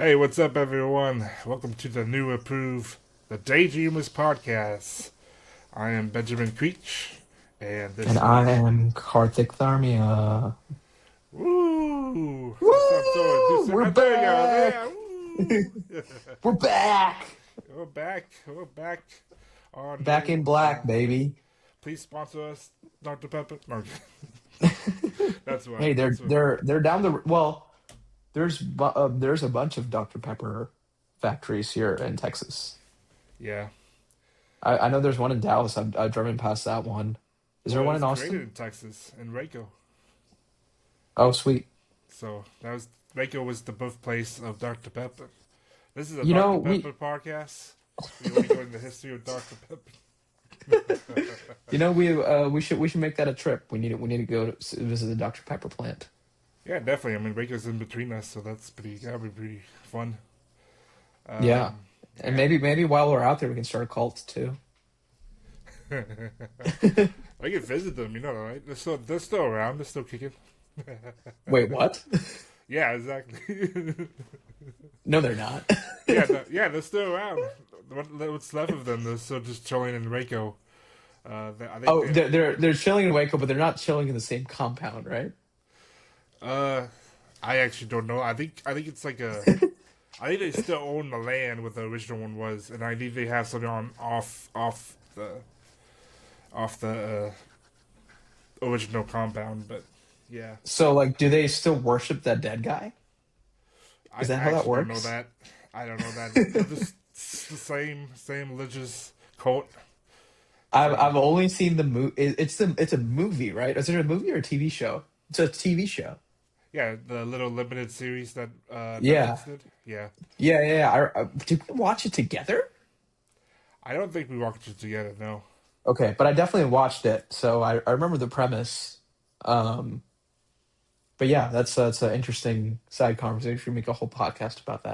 Hey, what's up, everyone? Welcome to the new approved The Daydreamers podcast. I am Benjamin Creech, and And this I is am Karthik Tharmia. woo. Woo! We're There you go. Yeah, back! woo. We're back! We're back. We're back. Our Back in new. black, baby. Please sponsor us, Dr. Pepper. No, that's right. Hey, they're That's right. they're they're down the well. There's a bunch of Dr. Pepper factories here in Texas. Yeah. I know there's one in Dallas. I've driven past that one. Is there Well, it one was in created Austin? in Texas, in Waco. Oh, sweet. So that was Waco was the birthplace of Dr. Pepper. This is a You know Dr. we Pepper podcast. We want to go into the history of Dr. Pepper. we should make that a trip. We need to go to visit the Dr. Pepper plant. Yeah, definitely. I mean, Waco's in between us, so that'd be pretty fun. Yeah, and Yeah. maybe while we're out there, we can start a cult too. I can visit them, right? They're still around. They're still kicking. Wait, what? Yeah, exactly. No, they're not. Yeah, they're still around. What's left of them? They're still just chilling in Waco. I think Oh, they. they're chilling in Waco, but they're not chilling in the same compound, right? Uh, I actually don't know. I think it's like a. I think they still own the land where the original one was, and I think they have something on off the original compound. But yeah, So, like, do they still worship that dead guy? I Is that how that actually don't know works? that. I don't know that. They're just the same religious cult. I've So only seen the movie. It's a movie, right? Is it a movie or a TV show? It's a TV show. yeah, the little limited series that Yeah, Netflix did. Yeah, yeah. Did we watch it together? I don't think we watched it together. No. Okay, but I definitely watched it, so I remember the premise. Um, but yeah, that's an interesting side conversation. We should make a whole podcast about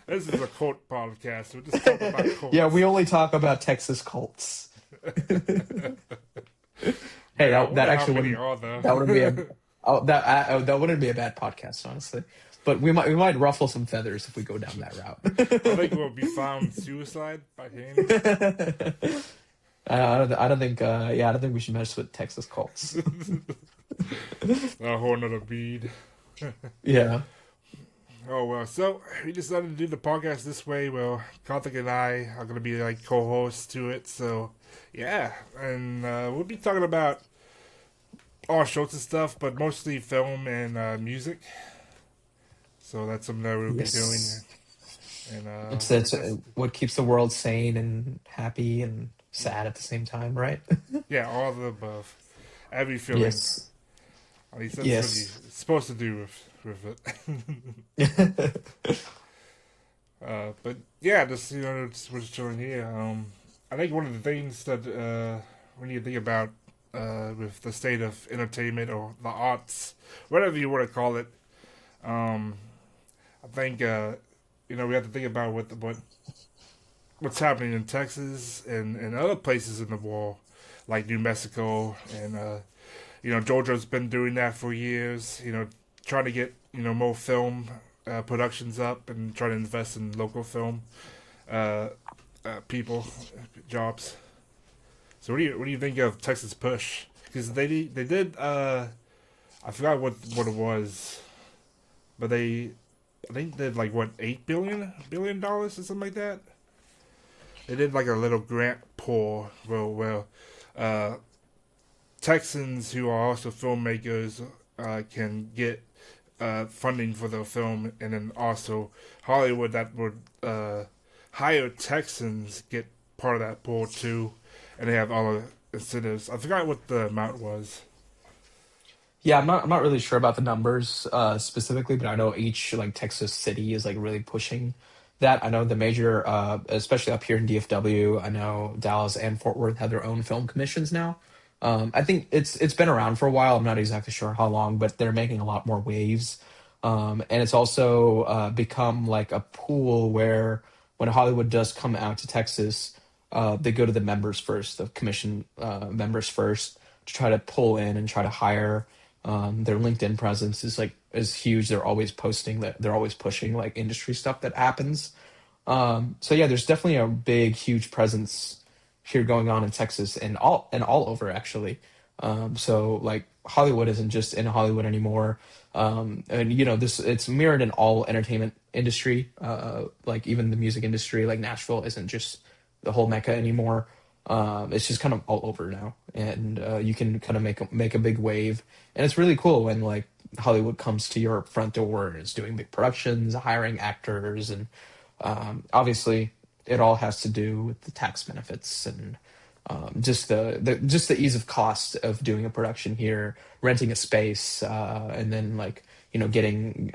This is a cult podcast. We're just talking about that. Yeah, we cults. only talk about Texas cults. Hey, Man, I that wonder how actually many wouldn't are there. that wouldn't be a that wouldn't be a bad podcast, honestly. But we might ruffle some feathers if we go down that I think route. we'll be found suicide by Haney. I don't think I don't think we should mess with Texas cults. A whole nother bead. Yeah. Oh well, so we decided to do the podcast this way. Well, Karthik and I are gonna be like co-hosts to it. So yeah, and we'll be talking about all sorts of stuff, but mostly film and music. So that's something that we'll be doing. Yes. And It's just what keeps the world sane and happy and sad at the same time, right? yeah, all of the above, every feeling. Yes. At least that's what you're Yes. supposed to do with it. But yeah, just just we're just chilling here. I think one of the things that we need to think about with the state of entertainment or the arts, whatever you want to call it, um, I think we have to think about what's happening in Texas and other places in the world, like New Mexico and Georgia's been doing that for years. Trying to get more film productions up and trying to invest in local film uh, people jobs. So what do you think of Texas Push? Because they did I forgot what it was, but I think they did like what $8 billion or something like that. They did like a little grant pour well uh, Texans who are also filmmakers can get funding for their film, and then also Hollywood that would hire Texans get part of that pool too, and they have all the incentives. I forgot what the amount was. Yeah, I'm not really sure about the numbers specifically, but I know each like Texas city is like really pushing that. I know the major, especially up here in DFW, I know Dallas and Fort Worth have their own film commissions now. I think it's been around for a while. I'm not exactly sure how long, but they're making a lot more waves. And it's also become like a pool where when Hollywood does come out to Texas, they go to the members first, the commission members first, to try to pull in and try to hire. Their LinkedIn presence is like is huge. They're always posting that, they're always pushing like industry stuff that happens. So yeah, there's definitely a big, huge presence here going on in Texas and all over actually. So like Hollywood isn't just in Hollywood anymore. And you know, this it's mirrored in all entertainment industry. Like even the music industry, like Nashville isn't just the whole mecca anymore. It's just kind of all over now, and you can kind of make a big wave, and it's really cool when like Hollywood comes to your front door and is doing big productions, hiring actors, and obviously it all has to do with the tax benefits and just the ease of cost of doing a production here, renting a space, and then like you know getting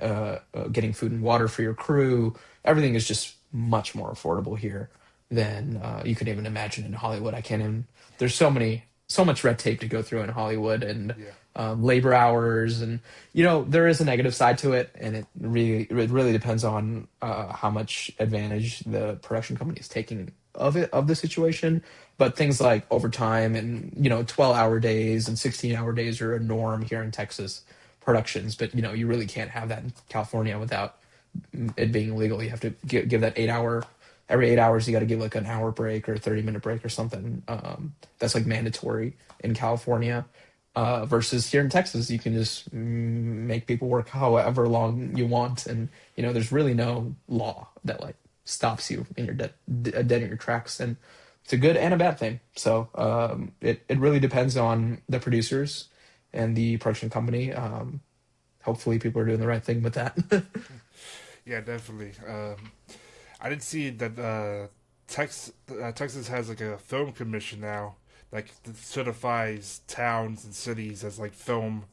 food and water for your crew. Everything is just much more affordable here than you could even imagine in Hollywood. I can't even. There's so much red tape to go through in Hollywood and Yeah. labor hours, and you know there is a negative side to it, and it really depends on how much advantage the production company is taking of the situation. But things like overtime and you know 12-hour days and 16-hour days are a norm here in Texas productions. But you know you really can't have that in California without it being illegal. You have to give that 8 hour. Every 8 hours, you got to give like an hour break or 30-minute break or something. That's like mandatory in California. Versus here in Texas, you can just make people work however long you want, and you know there's really no law that like stops you in your dead in your tracks, and it's a good and a bad thing. So it really depends on the producers and the production company. Hopefully, people are doing the right thing with that. Yeah, definitely. I did see that Texas has like a film commission now, like that certifies towns and cities as like film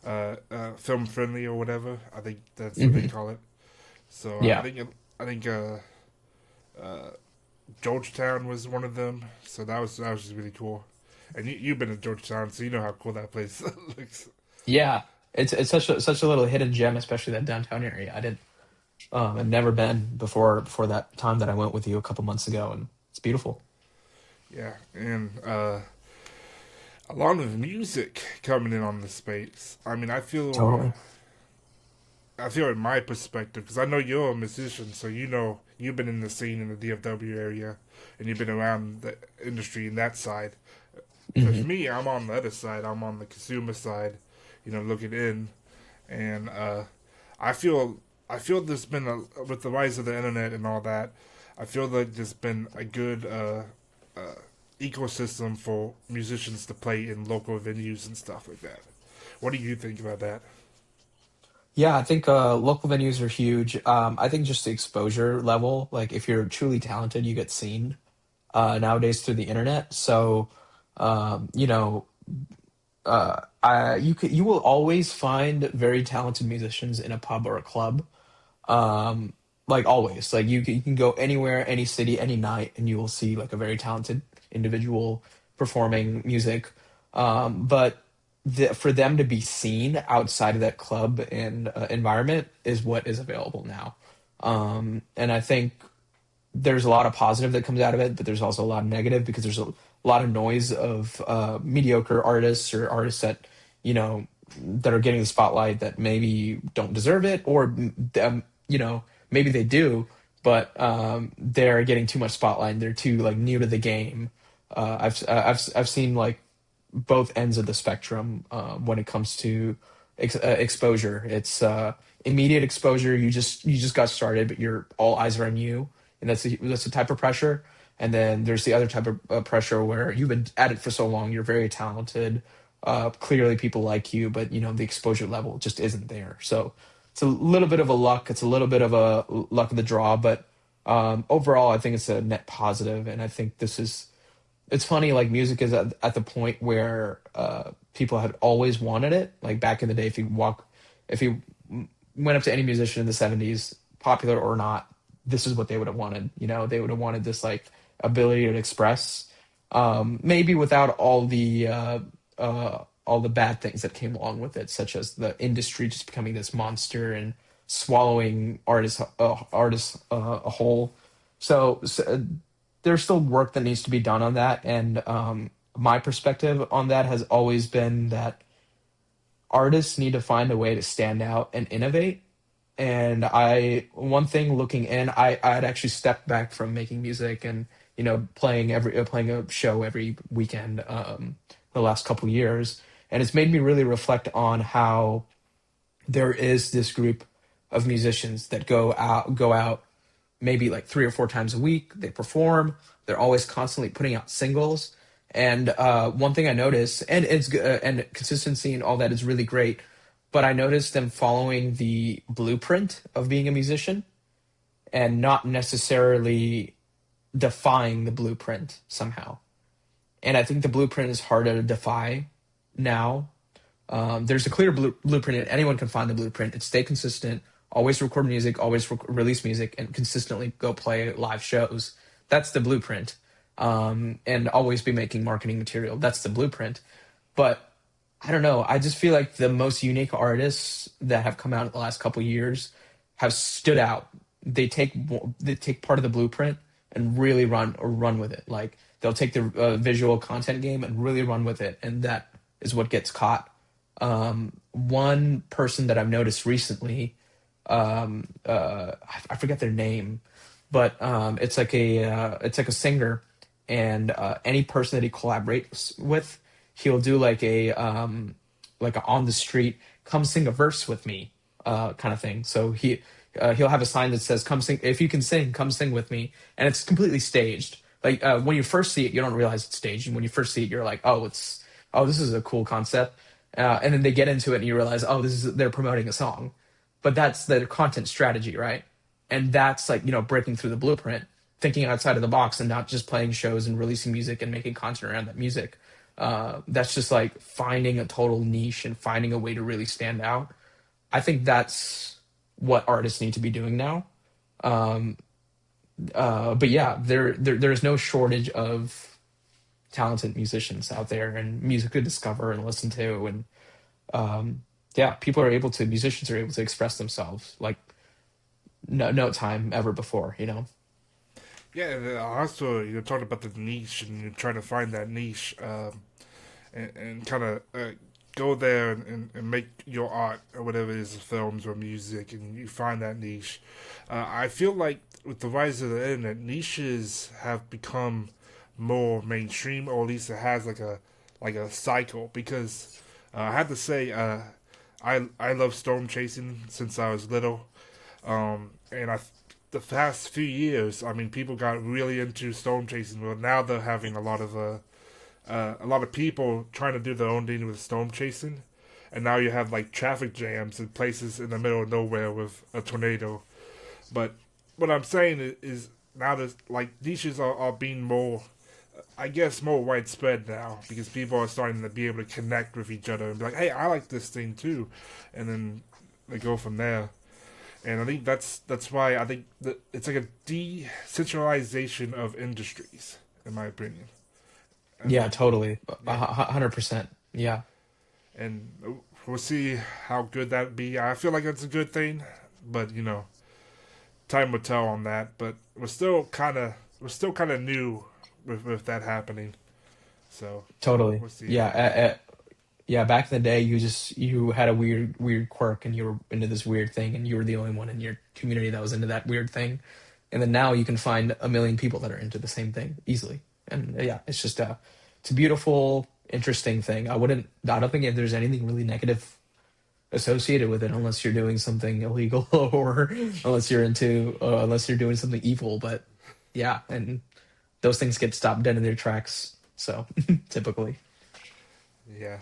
friendly or whatever. I think that's what they Hmm. call it. So Yeah, I think Georgetown was one of them. So that was just really cool. And you've been to Georgetown, so you know how cool that place looks. yeah. It's such a little hidden gem, especially that downtown area. I'd never been before that time that I went with you a couple months ago, and it's beautiful. Yeah, and along with music coming in on the space, I mean, Totally. I feel in my perspective because I know you're a musician, so you know you've been in the scene in the DFW area, and you've been around the industry in that side. For Hmm. me, I'm on the other side. I'm on the consumer side, you know, looking in, and I feel I feel there's been with the rise of the internet and all that. I feel like there's been a good ecosystem for musicians to play in local venues and stuff like that. What do you think about that? Yeah, I think local venues are huge. I think just the exposure level, like if you're truly talented, you get seen nowadays through the internet. So, you know, you will always find very talented musicians in a pub or a club. Um, like always, like you can go anywhere, any city, any night, and you will see like a very talented individual performing music. But for them to be seen outside of that club and environment is what is available now. And I think there's a lot of positive that comes out of it, but there's also a lot of negative because there's a lot of noise of mediocre artists or artists that you know that are getting the spotlight that maybe don't deserve it, or you know maybe they do, but they're getting too much spotlight and they're too like new to the game. I've seen like both ends of the spectrum when it comes to exposure. It's immediate exposure. You just got started, but you're all eyes are on you, and that's the type of pressure. And then there's the other type of pressure where you've been at it for so long, you're very talented. Clearly, people like you, but you know the exposure level just isn't there. So it's a little bit of a luck. It's a little bit of a luck of the draw, but overall, I think it's a net positive, and I think this is it's funny like music is at the point where people had always wanted it like back in the day if you went up to any musician in the 70s popular or not, this is what they would have wanted. You know, they would have wanted this like ability to express maybe without all the bad things that came along with it, such as the industry just becoming this monster and swallowing artists whole. So there's still work that needs to be done on that, and my perspective on that has always been that artists need to find a way to stand out and innovate. And I, one thing looking in, I had actually stepped back from making music and, playing a show every weekend, the last couple years. And it's made me really reflect on how there is this group of musicians that go out maybe like 3 or 4 times a week. They perform. They're always constantly putting out singles. And one thing I noticed, and and consistency and all that is really great, but I noticed them following the blueprint of being a musician and not necessarily defying the blueprint somehow. And I think the blueprint is harder to defy now. There's a clear blueprint, and anyone can find the blueprint. It's stay consistent, always record music, always release music, and consistently go play live shows. That's the blueprint. And always be making marketing material. That's the blueprint. But I don't know. I just feel like the most unique artists that have come out in the last couple years have stood out. They take part of the blueprint and really run with it. Like they'll take the visual content game and really run with it, and that is what gets caught. One person that I've noticed recently, I forget their name, but it's like a singer, and any person that he collaborates with, he'll do like a on the street, come sing a verse with me, kind of thing. So he'll have a sign that says, "Come sing, if you can sing, come sing with me," and it's completely staged. Like when you first see it, you don't realize it's staged, and when you first see it, you're like, "Oh, this is a cool concept." And then they get into it, and you realize, "Oh, this is they're promoting a song," but that's the content strategy, right? And that's like breaking through the blueprint, thinking outside of the box, and not just playing shows and releasing music and making content around that music. That's just like finding a total niche and finding a way to really stand out. I think that's what artists need to be doing now. Um, but yeah, there's no shortage of talented musicians out there and music to discover and listen to, and yeah, musicians are able to express themselves like no time ever before. Yeah, and also you're talking about the niche, and you're trying to find that niche, and kind of go there and make your art or whatever it is, films or music, and you find that niche. I feel like with the rise of the internet, niches have become more mainstream, or at least it has like a cycle. Because I have to say, I love storm chasing since I was little, and the past few years, I mean, people got really into storm chasing. Well, now they're having a lot of people trying to do their own thing with storm chasing, and now you have like traffic jams in places in the middle of nowhere with a tornado. But what I'm saying is now that like niches are being more, I guess, more widespread now because people are starting to be able to connect with each other and be like, hey, I like this thing too, and then they go from there. And I think that's why I think that it's like a decentralization of industries, in my opinion. Yeah, And totally, yeah, 100%. Yeah, and we'll see how good that be. I feel like it's a good thing, but time will tell on that. But we're still kind of new with that happening. So totally. we'll see. Yeah, yeah. Back in the day, you had a weird quirk, and you were into this weird thing, and you were the only one in your community that was into that weird thing. And then now you can find a million people that are into the same thing easily. And yeah, it's a beautiful, interesting thing. I don't think there's anything really negative associated with it unless you're doing something illegal or unless you're doing something evil. But yeah, and those things get stopped dead in their tracks. So typically. Yeah.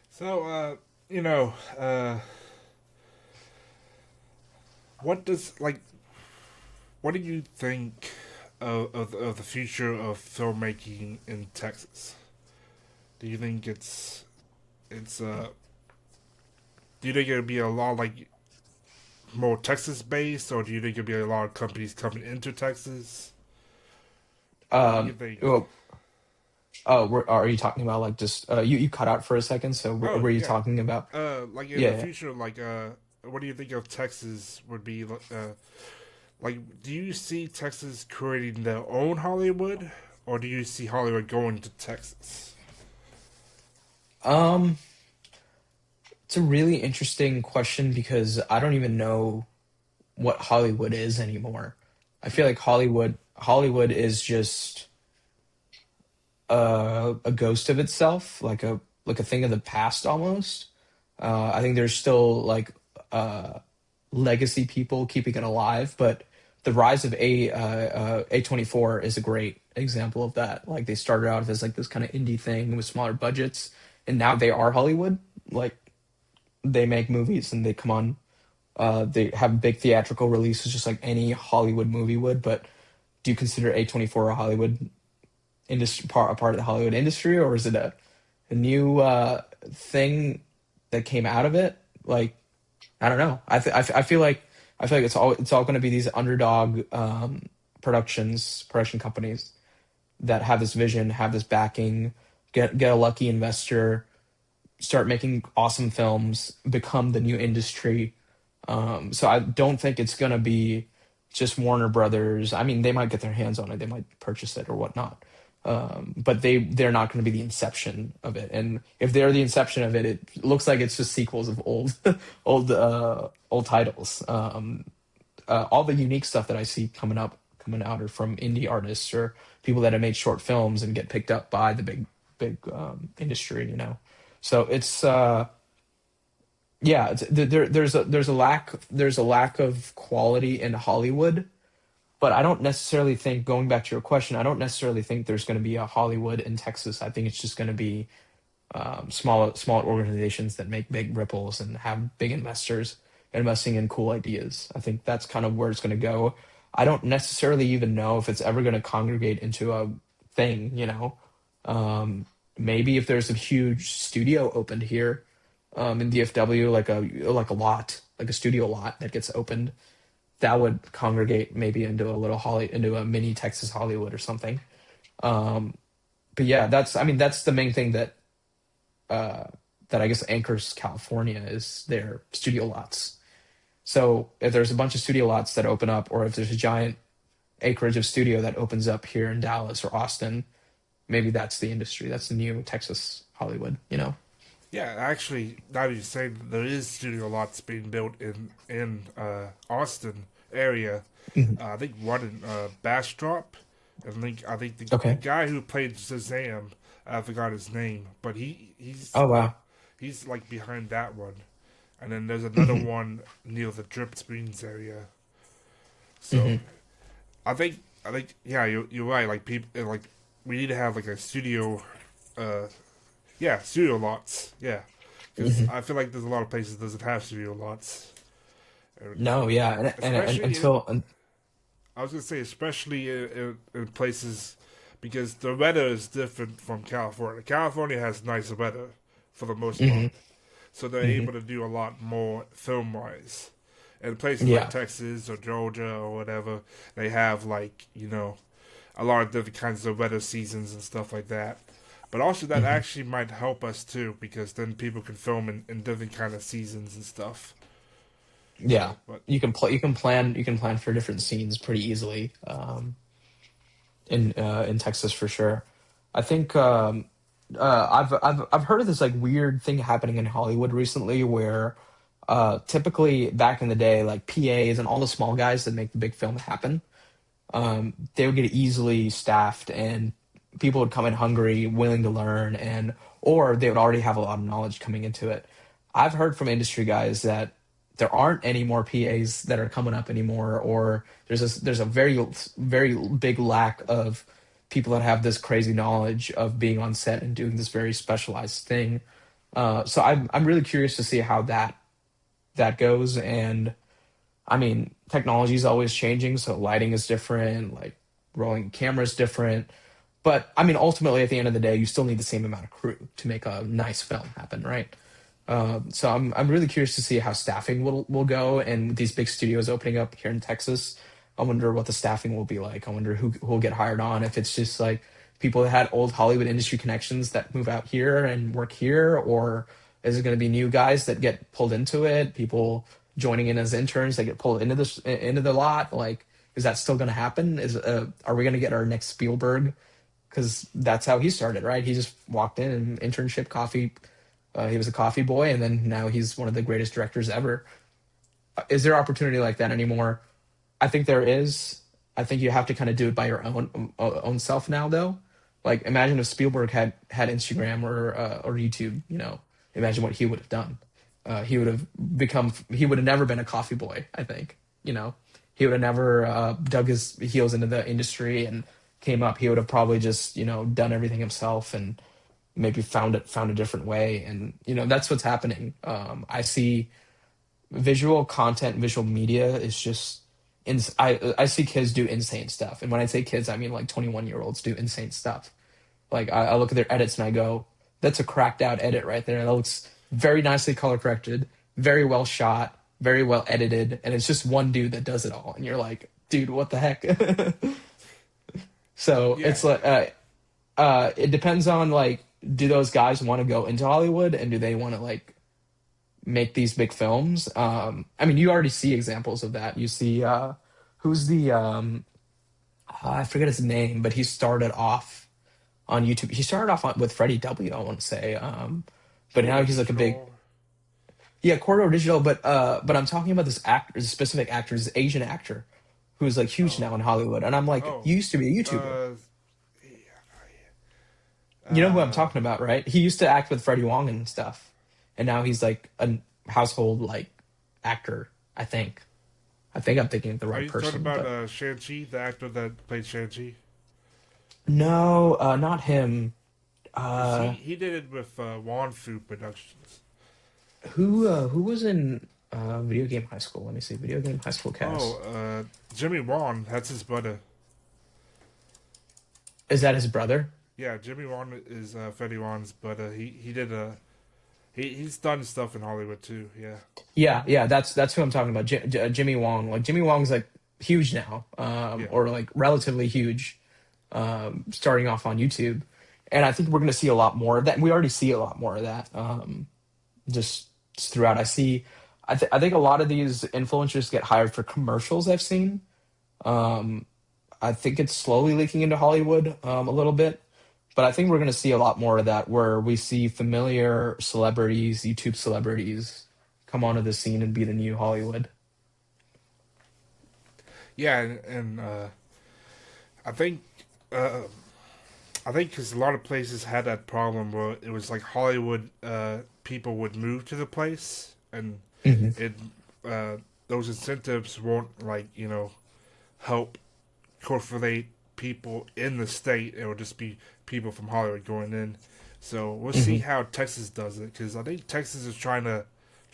So you know, what does like what do you think of the future of filmmaking in Texas? Do you think it's do you think it'll be a lot like more Texas based, or do you think it'll be a lot of companies coming into Texas? What do you think? Well, are you talking about like just you cut out for a second? So Oh were you yeah, talking about? like in Yeah, the yeah. future, like what do you think of Texas would be like? Do you see Texas creating their own Hollywood, or do you see Hollywood going to Texas? Um, It's a really interesting question because I don't even know what Hollywood is anymore. I feel like Hollywood is just a ghost of itself, like a thing of the past almost. I think there's still like uh, legacy people keeping it alive, but the rise of A24 is a great example of that. Like they started out as like this kind of indie thing with smaller budgets, and now they are Hollywood. Like they make movies and they come on. They have big theatrical releases just like any Hollywood movie would. But do you consider A24 a Hollywood industry a part of the Hollywood industry, or is it a new thing that came out of it? Like I don't know. I feel like it's all going to be these underdog production companies that have this vision, have this backing, get a lucky investor, start making awesome films, become the new industry. So I don't think it's going to be just Warner Brothers. I mean, they might get their hands on it, they might purchase it or whatnot. But they're not going to be the inception of it. And if they're the inception of it, it looks like it's just sequels of old old titles. All the unique stuff that I see coming out are from indie artists or people that have made short films and get picked up by the big industry. So it's yeah, there's a lack of quality in Hollywood, but I don't necessarily think, going back to your question, I don't necessarily think there's going to be a Hollywood in Texas. I think it's just going to be smaller organizations that make big ripples and have big investors investing in cool ideas. I think that's kind of where it's going to go. I don't necessarily even know if it's ever going to congregate into a thing. Um, Maybe if there's a huge studio opened here in DFW, like a lot, like a studio lot that gets opened, that would congregate maybe into into a mini Texas Hollywood or something. Um, but yeah, that's the main thing uh, that I guess anchors California is their studio lots. So if there's a bunch of studio lots that open up, or if there's a giant acreage of studio that opens up here in Dallas or Austin, maybe that's the industry. That's the new Texas Hollywood. Yeah, actually, now that you say that, there is studio lots being built in Austin area. Mhm. I think one in Bastrop. I think the Okay. guy who played Shazam, I forgot his name, but Oh wow. he's like behind that one. And then there's another Hmm. one near the Drip Springs area. So Hmm. I think yeah, you're right. Like people like we need to have like a studio, uh, yeah, studio lots. Yeah, because Hmm. I feel like there's a lot of places that doesn't have studio lots. Uh, No, yeah, and especially in, until I was gonna say especially in places because the weather is different from California. California has nice weather for the most hmm part, so they're hmm able to do a lot more film wise. And places like yeah. Texas or Georgia or whatever, they have like a lot of different kinds of weather seasons and stuff like that. But also that hmm actually might help us too because then people can film in different kind of seasons and stuff. Yeah, So, but you can plan for different scenes pretty easily in Texas for sure. I think I've heard of this like weird thing happening in Hollywood recently where typically back in the day like PAs and all the small guys that make the big film happen, they would get easily staffed and people would come in hungry, willing to learn, and or they would already have a lot of knowledge coming into it. I've heard from industry guys that there aren't any more PAs that are coming up anymore, or there's a very big lack of people that have this crazy knowledge of being on set and doing this very specialized thing. So I'm really curious to see how that goes. And I mean, technology is always changing, so lighting is different, like rolling camera is different. But I mean, ultimately, at the end of the day, you still need the same amount of crew to make a nice film happen, right? So I'm really curious to see how staffing will go, and with these big studios opening up here in Texas, I wonder what the staffing will be like. I wonder who will get hired on. If it's just like people that had old Hollywood industry connections that move out here and work here, or is it going to be new guys that get pulled into it? People joining in as interns that get pulled into the lot. Like, is that still going to happen? Are we going to get our next Spielberg? Because that's how he started, right? He just walked in and internship, coffee, He was a coffee boy, and then now he's one of the greatest directors ever. Is there opportunity like that anymore? I think there is. I think you have to kind of do it by your own self now, though. Like, imagine if Spielberg had Instagram or YouTube. Imagine what he would have done. He would have become. He would have never been a coffee boy. I think. He would have never dug his heels into the industry and came up. He would have probably just done everything himself and maybe found a different way. And that's what's happening. I see visual content, visual media is just I see kids do insane stuff. And when I say kids, I mean like 21-year-olds do insane stuff. Like I look at their edits and I go, that's a cracked out edit right there. That looks very nicely color corrected, very well shot, very well edited, and it's just one dude that does it all. And you're like, dude, what the heck? So Yeah, it's like it depends on like, do those guys want to go into Hollywood and do they want to like make these big films? I mean, you already see examples of that. You see, who's the I forget his name, but he started off on YouTube. He started off with Freddie W. I want to say, but now Corridor he's like a big, Digital. yeah, Corridor Digital. But I'm talking about this actor, this specific actor, this Asian actor, who's like huge Oh, now in Hollywood. And I'm like, oh, you used to be a YouTuber. uh, You know who I'm uh, talking about, right? He used to act with Freddie Wong and stuff, and now he's like a household like actor. I think. I think I'm thinking of the are right you talking person, about but Shang-Chi, the actor that played Shang-Chi? no, not him. Because he, Uh, he did it with Wan Fu Productions. who was in Video Game High School? Let me see, Video Game High School Oh, cast. Jimmy Wan, that's his brother. Is that his brother? Yeah, Jimmy Wan is Freddie Wan's brother. He did he's done stuff in Hollywood too. Yeah, Yeah, yeah, that's who I'm talking about. Jimmy Wong. Like Jimmy Wong's like huge now, yeah. or like relatively huge, starting off on YouTube, and I think we're gonna see a lot more of that. And we already see a lot more of that, just throughout. I think a lot of these influencers get hired for commercials. I've seen. Um, I think it's slowly leaking into Hollywood a little bit, but I think we're going to see a lot more of that where we see familiar celebrities, YouTube celebrities, come onto the scene and be the new Hollywood. Yeah, and I think uh, I think because a lot of places had that problem where it was like Hollywood people would move to the place, and Hmm. it uh, those incentives won't like help cultivate people in the state. It will just be people from Hollywood going in. So we'll see Hmm. how Texas does it because I think Texas is trying to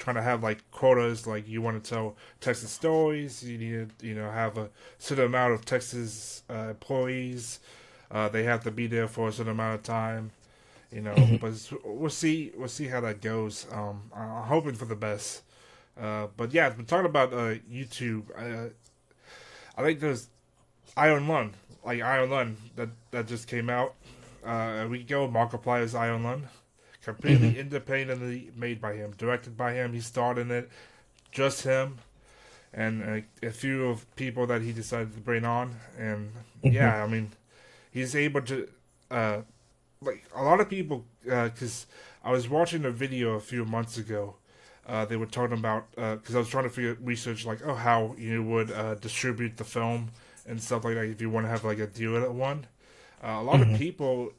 have like quotas. Like you want to tell Texas stories, you need to have a certain amount of Texas employees. They have to be there for a certain amount of time. Hmm. But we'll see how that goes. I'm hoping for the best. But yeah, we're talking about YouTube. I think there's Iron Lund, like Iron Lund that just came out a week ago. Markiplier's Iron Lund, Hmm. completely independently made by him, directed by him. He starred in it, just him, and a few of people that he decided to bring on. And Hmm. yeah, I mean, he's able to uh, like a lot of people because I was watching a video a few months ago. They were talking about because I was trying to research like how you would distribute the film and stuff like that if you want to have like a deal at one. A lot of Hmm. people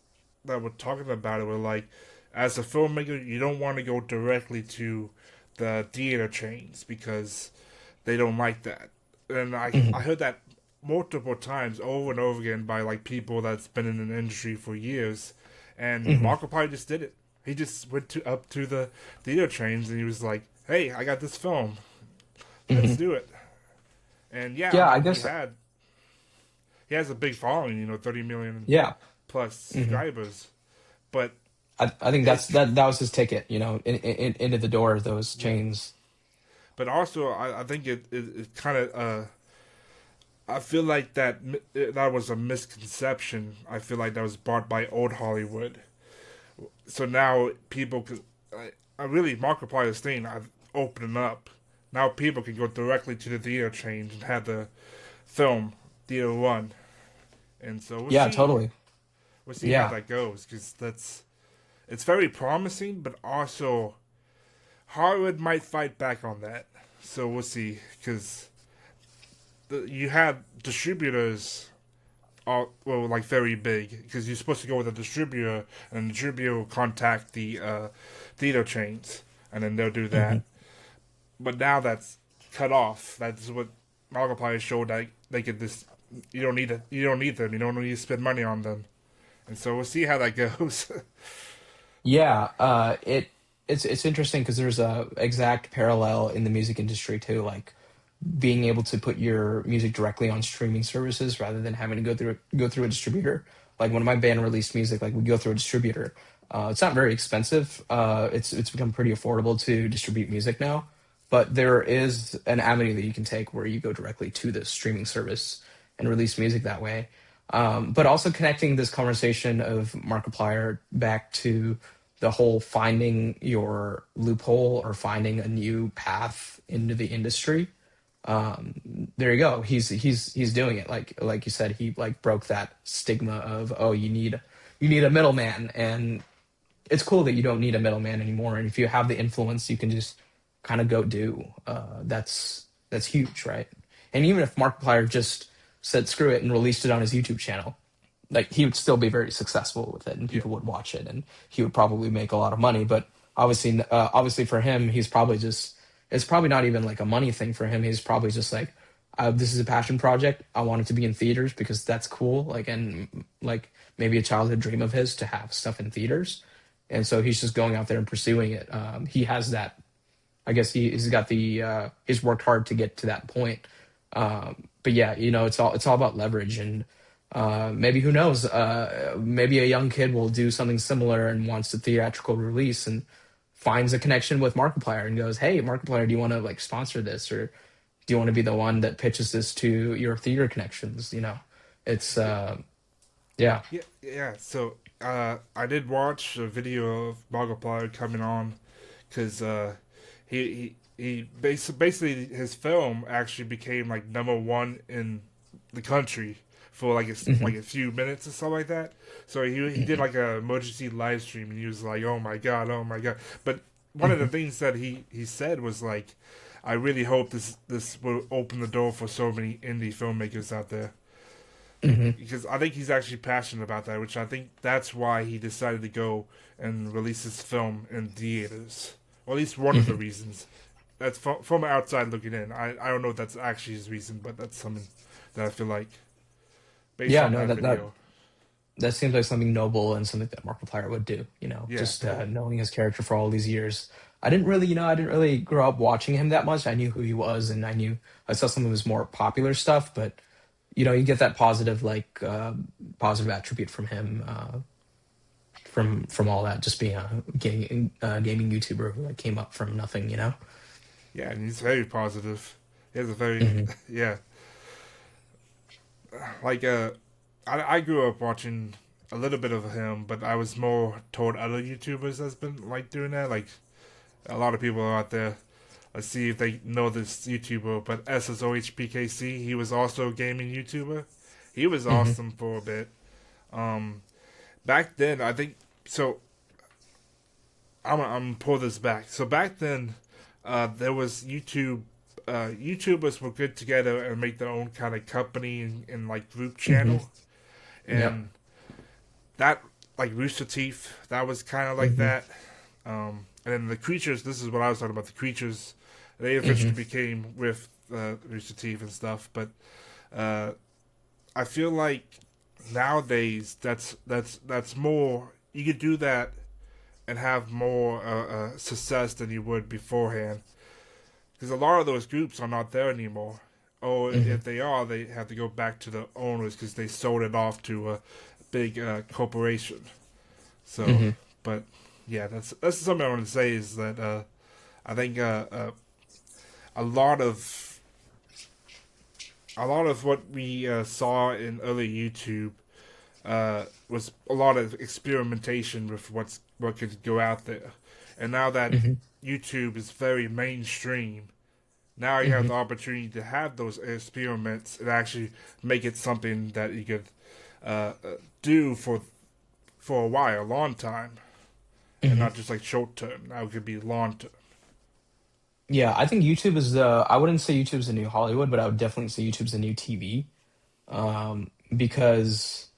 that were talking about it were like, as a filmmaker, you don't want to go directly to the theater chains because they don't like that. And I Hmm. heard that multiple times over and over again by like people that's been in the industry for years. And Hmm. Markiplier just did it. He just went up to the theater chains and he was like, "Hey, I got this film. Let's Hmm. do it." And yeah, I Yeah, I mean, guess. he has a big following. 30 million Yeah. plus Hmm. subscribers. But I think it, that was his ticket, into the door of those yeah. chains. But also, I think it kind of I feel like that was a misconception. I feel like that was bought by old Hollywood. So now people can, I really Markiplier's thing. I've opened up. Now people can go directly to the theater chains and have the film theater run. And so we'll Yeah, see. totally. We'll see how Yeah. that goes because that's. it's very promising, but also Hollywood might fight back on that. So we'll see, because you have distributors are well like very big because you're supposed to go with a distributor and the distributor will contact the theater chains and then they'll do that. Hmm. But now that's cut off. That's what Markiplier showed that they could this. You don't need them. You don't need to spend money on them. And so we'll see how that goes. Yeah, it's interesting because there's a exact parallel in the music industry too, like being able to put your music directly on streaming services rather than having to go through a distributor. Like when my band released music, like we go through a distributor. It's not very expensive. It's become pretty affordable to distribute music now, but there is an avenue that you can take where you go directly to the streaming service and release music that way. But also connecting this conversation of Markiplier back to the whole finding your loophole or finding a new path into the industry. There you go. He's doing it. Like you said, he like broke that stigma of, oh, you need a middleman, and it's cool that you don't need a middleman anymore. And if you have the influence, you can just kind of go do. That's huge, right? And even if Markiplier just said screw it and released it on his YouTube channel, like he would still be very successful with it, and Yeah, people would watch it, and he would probably make a lot of money. But obviously for him, he's probably just it's probably not even like a money thing for him. He's probably just like, this is a passion project. I want it to be in theaters because that's cool. Like and like maybe a childhood dream of his to have stuff in theaters, and so he's just going out there and pursuing it. He has that. I guess he's got the he's worked hard to get to that point. But yeah, it's all about leverage, and maybe who knows? Maybe a young kid will do something similar and wants a theatrical release and finds a connection with Markiplier and goes, "Hey, Markiplier, do you want to like sponsor this, or do you want to be the one that pitches this to your theater connections?" It's yeah, yeah. yeah. So I did watch a video of Markiplier coming on because basically his film actually became like number one in the country for Hmm. like a few minutes or something like that. So he did Hmm. like a emergency live stream and he was like, oh my god. But one of the Hmm. things that he said was like, I really hope this will open the door for so many indie filmmakers out there Hmm. because I think he's actually passionate about that, which I think that's why he decided to go and release his film in theaters. Or at least one of the Hmm. reasons. That's from outside looking in. I don't know if that's actually his reason, but that's something that I feel like based Yeah, on no, that that video. that seems like something noble and something that Markiplier would do. Yeah, Just knowing his character for all these years. I didn't really grow up watching him that much. I knew who he was, and I saw some of his more popular stuff. But you get that positive positive attribute from him, from all that, just being a gaming YouTuber who like came up from nothing. yeah, and he's very positive. He has a very Hmm. yeah, like I grew up watching a little bit of him, but I was more toward other YouTubers that's been like doing that. Like a lot of people out there. Let's see if they know this YouTuber, but SSOHPKC, he was also a gaming YouTuber. He was Hmm. awesome for a bit. Um, Back then, I think so. I'm gonna pull this back. So back then, there was YouTube. YouTubers would get together and make their own kind of company and like group Hmm. channel, Yep. and that like Rooster Teeth, that was kind of like Hmm. that. And then the creatures. This is what I was talking about. The creatures, they eventually Hmm. became with Rooster Teeth and stuff. But uh, I feel like nowadays that's more. You could do that and have more success than you would beforehand. Because a lot of those groups are not there anymore. Or Hmm. if they are, they have to go back to the owners because they sold it off to a big corporation. So, Hmm. but yeah, that's something I want to say is that I think a lot of a lot of what we saw in early YouTube was a lot of experimentation with what could go out there. And now that Hmm. YouTube is very mainstream, now you have Hmm. the opportunity to have those experiments and actually make it something that you could uh, do for a while, a long time. and Hmm. not just like short term. Now it could be long term. Yeah, I think YouTube is the. I wouldn't say YouTube's the new Hollywood, but I would definitely say YouTube's the new TV. Because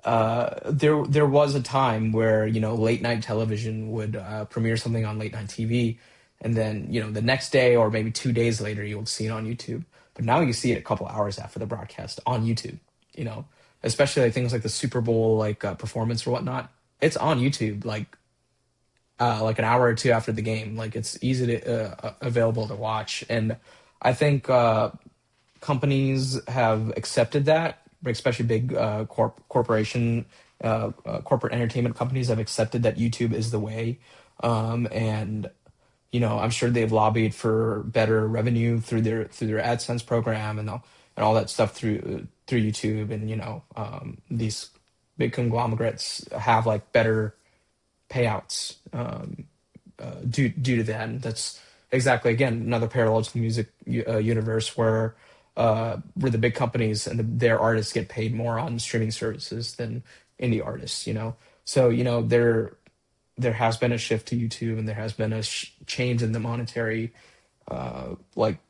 there was a time where late night television would premiere something on late night TV, and then the next day or maybe 2 days later you would see it on YouTube. But now you see it a couple hours after the broadcast on YouTube. You know, especially like things like the Super Bowl performance or whatnot. It's on YouTube like an hour or two after the game. Like it's easy to available to watch, and I think companies have accepted that, especially big corporate entertainment companies have accepted that YouTube is the way. And I'm sure they've lobbied for better revenue through their AdSense program and all that stuff through YouTube. And these big conglomerates have like better payouts due to that. And that's exactly again another parallel to the music universe where the big companies and their artists get paid more on streaming services than indie artists. So there has been a shift to YouTube, and there has been a change in the monetary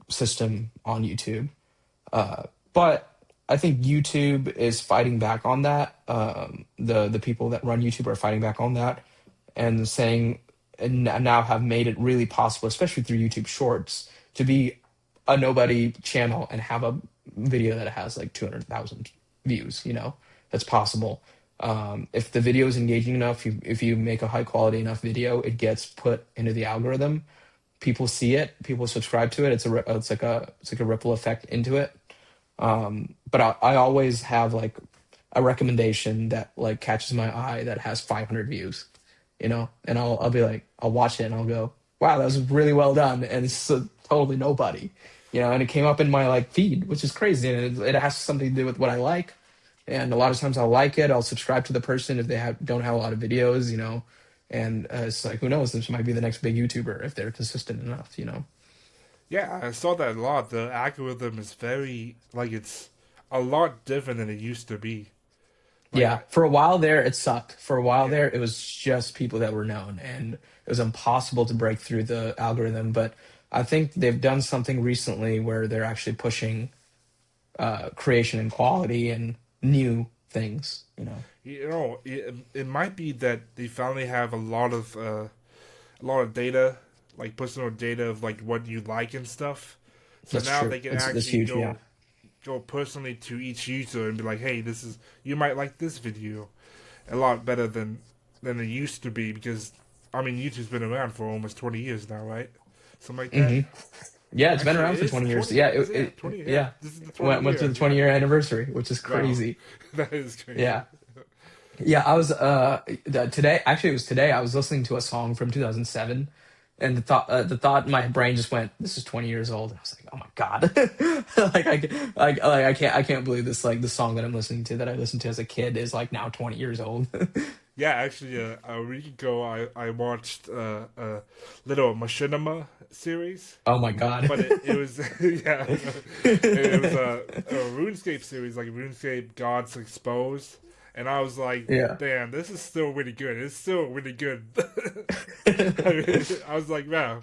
system on YouTube. But I think YouTube is fighting back on that. The people that run YouTube are fighting back on that and saying and now have made it really possible, especially through YouTube Shorts, to be a nobody channel and have a video that has like 200,000 views. That's possible. If the video is engaging enough, if you make a high quality enough video, it gets put into the algorithm. People see it, people subscribe to it. It's like a ripple effect into it. But I always have like a recommendation that like catches my eye that has 500 views, and I'll be like, I'll watch it and I'll go, wow, that was really well done. And it's totally nobody, and it came up in my like feed, which is crazy. And it has something to do with what I like. And a lot of times I'll like it. I'll subscribe to the person if they don't have a lot of videos, and it's like, who knows? This might be the next big YouTuber if they're consistent enough. Yeah, I saw that a lot. The algorithm is very like it's a lot different than it used to be. Like, Yeah, for a while there, it sucked. For a while yeah, there, it was just people that were known, and it was impossible to break through the algorithm. But I think they've done something recently where they're actually pushing creation and quality and new things. it might be that they finally have a lot of data, like personal data of like what you like and stuff. So That's now true. they can That's actually huge. Yeah, go personally to each user and be like, hey, this is you might like this video a lot better than it used to be because I mean YouTube's been around for almost 20 years now, right? Something like that. hmm yeah. It's been Actually, around it for is 20 years. 20. Yeah, Is it 20? Yeah, yeah. this is the 20 Went through year. the Yeah. 20-year anniversary, which is Wow, crazy. that is crazy. Yeah. Yeah, I was today. Actually, it was today. I was listening to a song from 2007, and the thought in my brain just went, "This is 20 years old." And I was like, "Oh my god!" I can't believe this. Like the song that I'm listening to that I listened to as a kid is like now 20 years old. Yeah, actually, a week ago I watched a little Machinima series, Oh my god. but it was yeah, it was a RuneScape series like RuneScape Gods Exposed, and I was like, Yeah. damn, this is still really good. It's still really good. I was like, wow,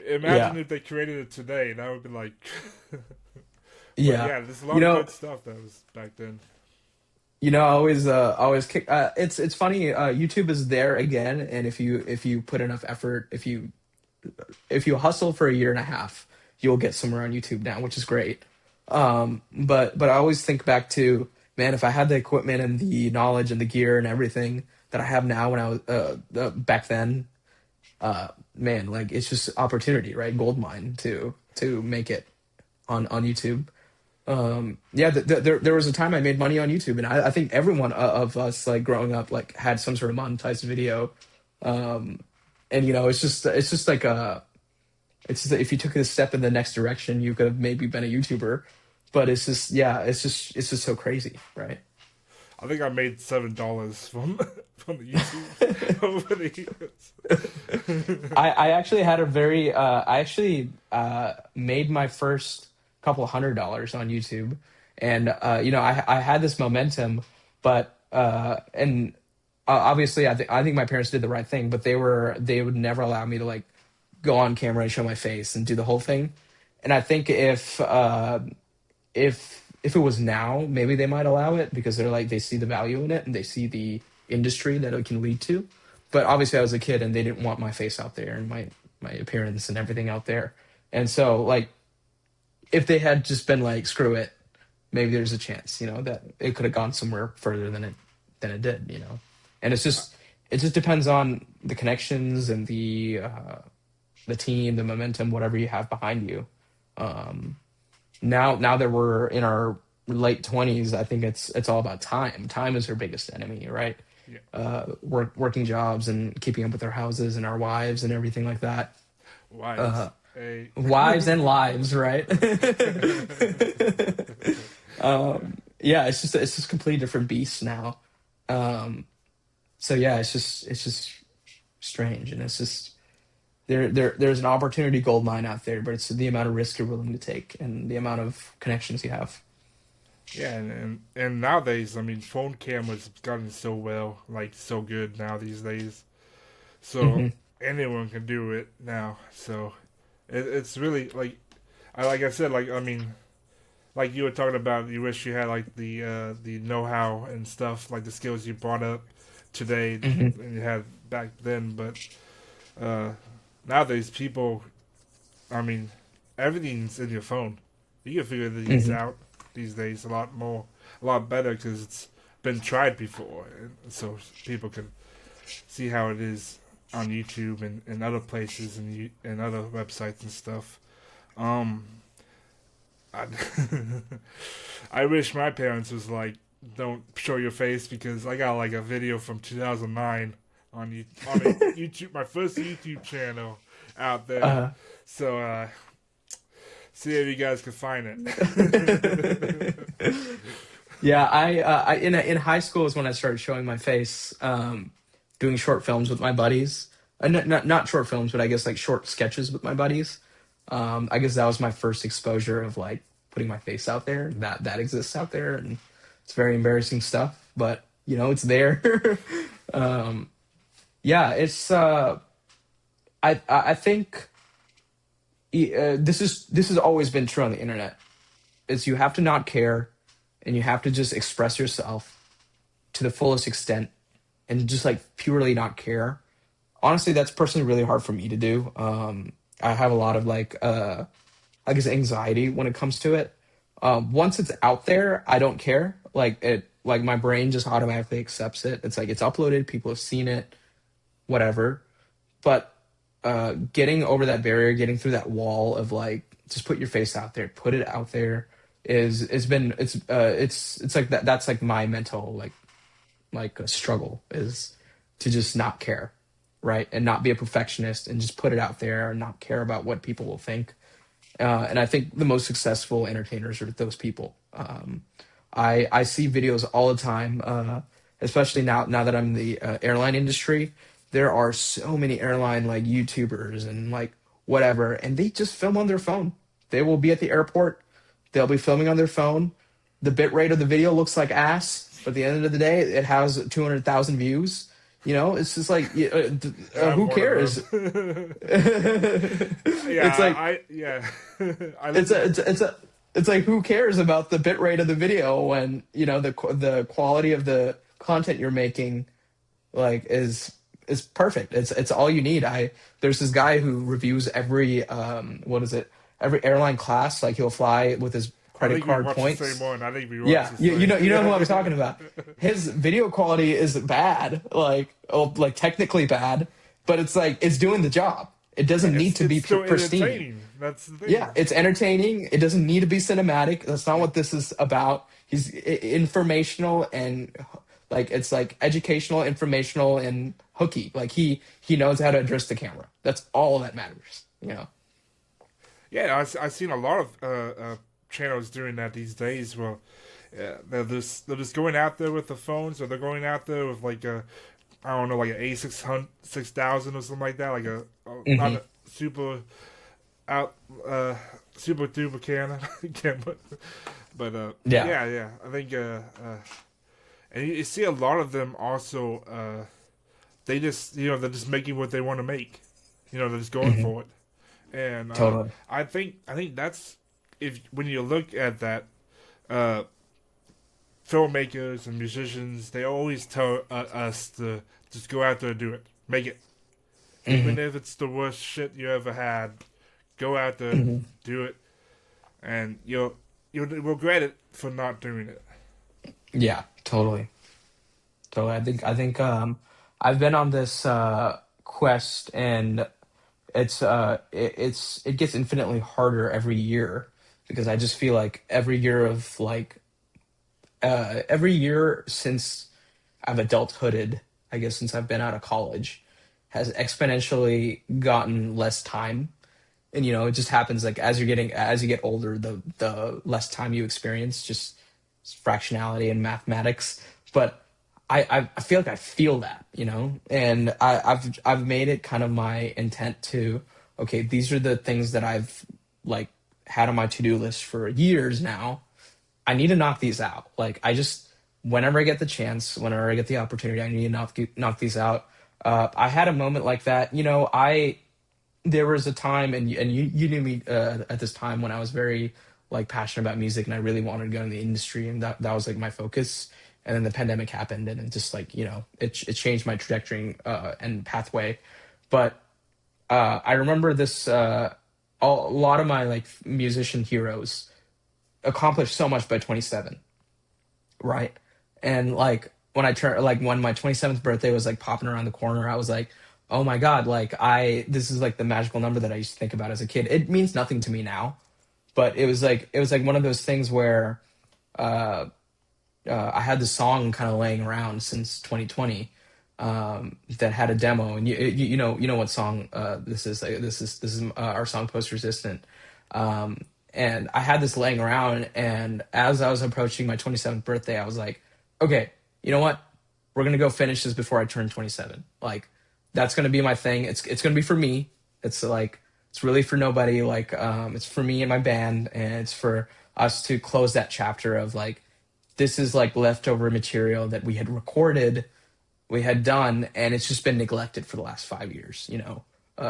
imagine Yeah. if they created it today, that would be like. But Yeah. yeah, there's a You lot of know, good stuff that was back then. I always kick. It's funny. YouTube is there again, and if you put enough effort, if you hustle for a year and a half, you'll get somewhere on YouTube now, which is great. But I always think back to, man, if I had the equipment and the knowledge and the gear and everything that I have now when I was back then, man, like it's just opportunity, right? Gold mine to make it on YouTube. Yeah, there was a time I made money on YouTube, and I think everyone of us like growing up like had some sort of monetized video. Um, and it's just like it's just that if you took a step in the next direction, you could have maybe been a YouTuber. But it's just yeah, it's just so crazy, right? I think I made $7 from from the YouTube over the years. I actually had a very I actually made my first couple $100 on YouTube, and I had this momentum, but and obviously, I think my parents did the right thing, but they would never allow me to like go on camera and show my face and do the whole thing. And I think if it was now, maybe they might allow it because they're like they see the value in it and they see the industry that it can lead to. But obviously, I was a kid and they didn't want my face out there and my appearance and everything out there. And so, like, if they had just been like, screw it, maybe there's a chance, that it could have gone somewhere further than it did. And it just depends on the connections and the team, the momentum, whatever you have behind you. Um, now that we're in our late 20s, I think it's all about time. Time is our biggest enemy, right? Yeah. Working jobs and keeping up with our houses and our wives and everything like that. Wives. Uh, Hey. Wives and lives, right? Yeah, it's just completely different beasts now. Um, so yeah, it's just strange, and it's just there's an opportunity gold mine out there, but it's the amount of risk you're willing to take and the amount of connections you have. Yeah, and nowadays, I mean, phone cameras have gotten so well, like so good now these days. So Hmm. anyone can do it now. So it's really like I said, like I mean, like you were talking about, you wish you had like the know how and stuff, like the skills you brought up today Hmm. and you had back then. But uh, nowadays, people, I mean, everything's in your phone. You can figure these Hmm. out these days a lot better because it's been tried before, and so people can see how it is on YouTube and other places and other websites and stuff. Um, I, I wish my parents was like, don't show your face because I got like a video from 2009 on a YouTube, my first YouTube channel out there. Uh, So see if you guys can find it. yeah, in high school is when I started showing my face, doing short films with my buddies. Not short films, but I guess like short sketches with my buddies. I guess that was my first exposure of like putting my face out there. That exists out there, and it's very embarrassing stuff. But it's there. um, yeah, it's. I think this has always been true on the internet. Is you have to not care, and you have to just express yourself to the fullest extent, and just like purely not care. Honestly, that's personally really hard for me to do. I have a lot of like I guess anxiety when it comes to it. Once it's out there, I don't care. Like my brain just automatically accepts it. It's like it's uploaded, people have seen it, whatever. But getting over that barrier, getting through that wall of like just put your face out there, put it out there it's like that's like my mental like a struggle is to just not care, right? And not be a perfectionist and just put it out there and not care about what people will think. And I think the most successful entertainers are those people. I see videos all the time, especially now that I'm in the airline industry. There are so many airline like YouTubers and like whatever, and they just film on their phone. They will be at the airport. They'll be filming on their phone. The bit rate of the video looks like ass, but at the end of the day, it has 200,000 views. It's just like I have who one of cares? them. It's Yeah, like yeah. I it's listen. it's like who cares about the bit rate of the video when the quality of the content you're making like is perfect. It's all you need. I There's this guy who reviews every what is it, every airline class. Like he'll fly with his I credit think we card watched the same points. one. I think we watched Yeah, the you same. know who I'm talking about. His video quality is bad, like technically bad, but it's like it's doing the job. It Yeah, doesn't need to it's be still pristine. entertaining. That's the Yeah, thing. it's entertaining. It doesn't need to be cinematic. That's not Yeah, what this is about. He's informational and like it's like educational, informational, and hooky. Like he knows how to address the camera. That's all that matters. yeah. I've seen a lot of channels doing that these days. Well, they're just going out there with the phones, or they're going out there with like a I don't know, like an A 6000 or something like that, like not Hmm. a super out super duper cannon, but Yeah. yeah, yeah. I think and you see a lot of them also. They just they're just making what they want to make. They're just going Hmm. for it. And Totally. I think that's, if when you look at that, uh, filmmakers and musicians, they always tell us to just go out there and do it, make it, even Hmm. if it's the worst shit you ever had. Go out there, Hmm. do it, and you'll regret it for not doing it. Yeah, totally. Totally. I think I've been on this quest, and it gets infinitely harder every year because I just feel like every year since I've adulthooded, I guess since I've been out of college, has exponentially gotten less time. And it just happens like as you get older, the less time you experience, just fractionality and mathematics. But I feel like I feel that, and I've made it kind of my intent to, okay, these are the things that I've like had on my to-do list for years now. I need to knock these out. Like I just whenever I get the chance, whenever I get the opportunity, I need to knock these out. I had a moment like that. I there was a time, and you knew me at this time when I was very like passionate about music, and I really wanted to go in the industry, and that was like my focus. And then the pandemic happened, and it just like it changed my trajectory and pathway. But I remember this. A lot of my like musician heroes accomplished so much by 27, right? And like when my 27th birthday was like popping around the corner, I was like, "Oh my God, like this is like the magical number that I used to think about as a kid." It means nothing to me now, but it was like one of those things where uh, I had the song kind of laying around since 2020 that had a demo, and you know what song this is. This is our song "Post Resistant." Um, and I had this laying around, and as I was approaching my 27th birthday, I was like, okay, you know what? We're gonna go finish this before I turn 27. Like, that's gonna be my thing. It's gonna be for me. It's like it's really for nobody. Like, it's for me and my band, and it's for us to close that chapter of like this is like leftover material that we had recorded, we had done, and it's just been neglected for the last 5 years,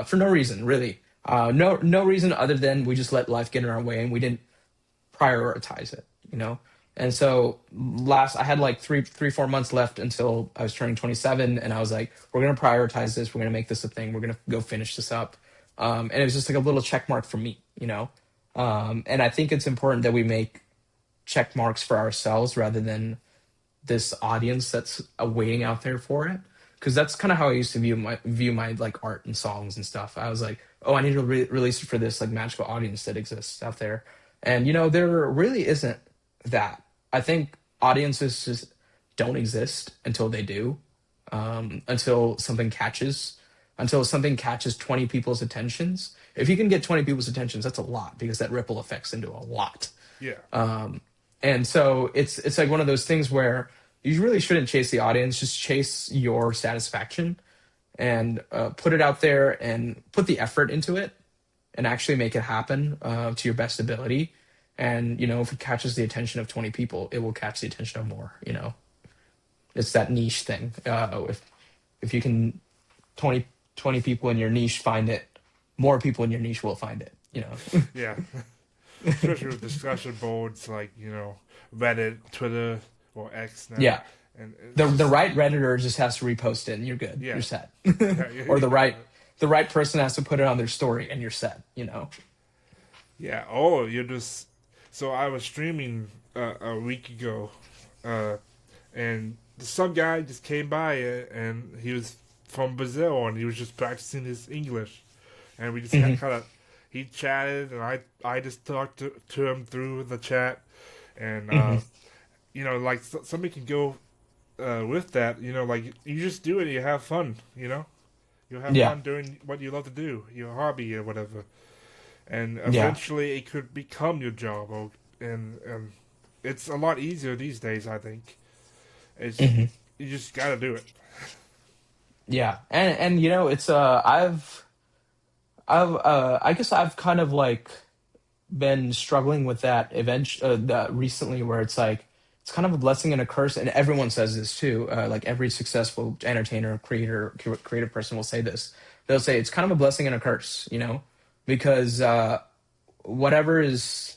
for no reason, really. No reason other than we just let life get in our way and we didn't prioritize it. And so I had like 4 months left until I was turning 27, and I was like, we're gonna prioritize this, we're gonna make this a thing, we're gonna go finish this up. And it was just like a little check mark for me. And I think it's important that we make check marks for ourselves rather than this audience that's waiting out there for it, because that's kind of how I used to view my like art and songs and stuff. I was like, oh, I need to release it for this like magical audience that exists out there. And there really isn't that. I think audiences just don't exist until they do, until something catches 20 people's attentions. If you can get 20 people's attentions, that's a lot, because that ripple affects into a lot. Yeah, And so it's like one of those things where you really shouldn't chase the audience, just chase your satisfaction, and put it out there and put the effort into it and actually make it happen to your best ability. And if it catches the attention of 20 people, it will catch the attention of more. It's that niche thing. If you can 20 people in your niche find it, more people in your niche will find it. yeah. Especially with discussion boards like Reddit, Twitter, or X now, Yeah. and The it's the just right redditor just has to repost it and you're good. yeah, You're set. yeah, Or you got it. the right person has to put it on their story and you're set. Yeah. Oh, you're just. So I was streaming a week ago, uh, and some guy just came by, and he was from Brazil, and he was just practicing his English, and we just Hmm. kind of he chatted, and I just talked to him through the chat, and Hmm. like somebody can go with that, like you just do it, you have fun, you have Yeah. fun doing what you love to do, your hobby or whatever, and Yeah. eventually it could become your job, and it's a lot easier these days. I think it's Hmm. you just got to do it. Yeah. And it's I guess I've kind of like been struggling with that recently, where it's like it's kind of a blessing and a curse, and everyone says this too. Like every successful entertainer, creator, creative person will say this. They'll say it's kind of a blessing and a curse, because whatever is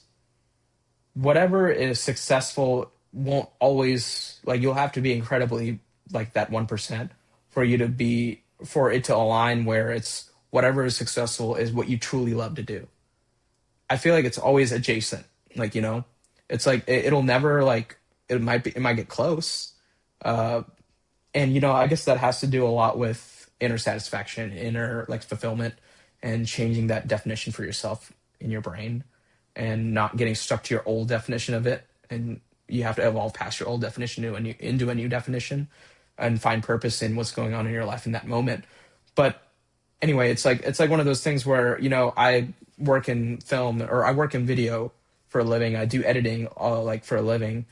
whatever is successful won't always, like, you'll have to be incredibly like that 1% for it to align where it's whatever is successful is what you truly love to do. I feel like it's always adjacent. Like, it's like it'll never, like, it might get close. Uh and I guess that has to do a lot with inner satisfaction, inner like fulfillment, and changing that definition for yourself in your brain, and not getting stuck to your old definition of it. And you have to evolve past your old definition into a new definition, and find purpose in what's going on in your life in that moment. But anyway, it's like one of those things where I work in film, or I work in video for a living. I do editing, like, for a living,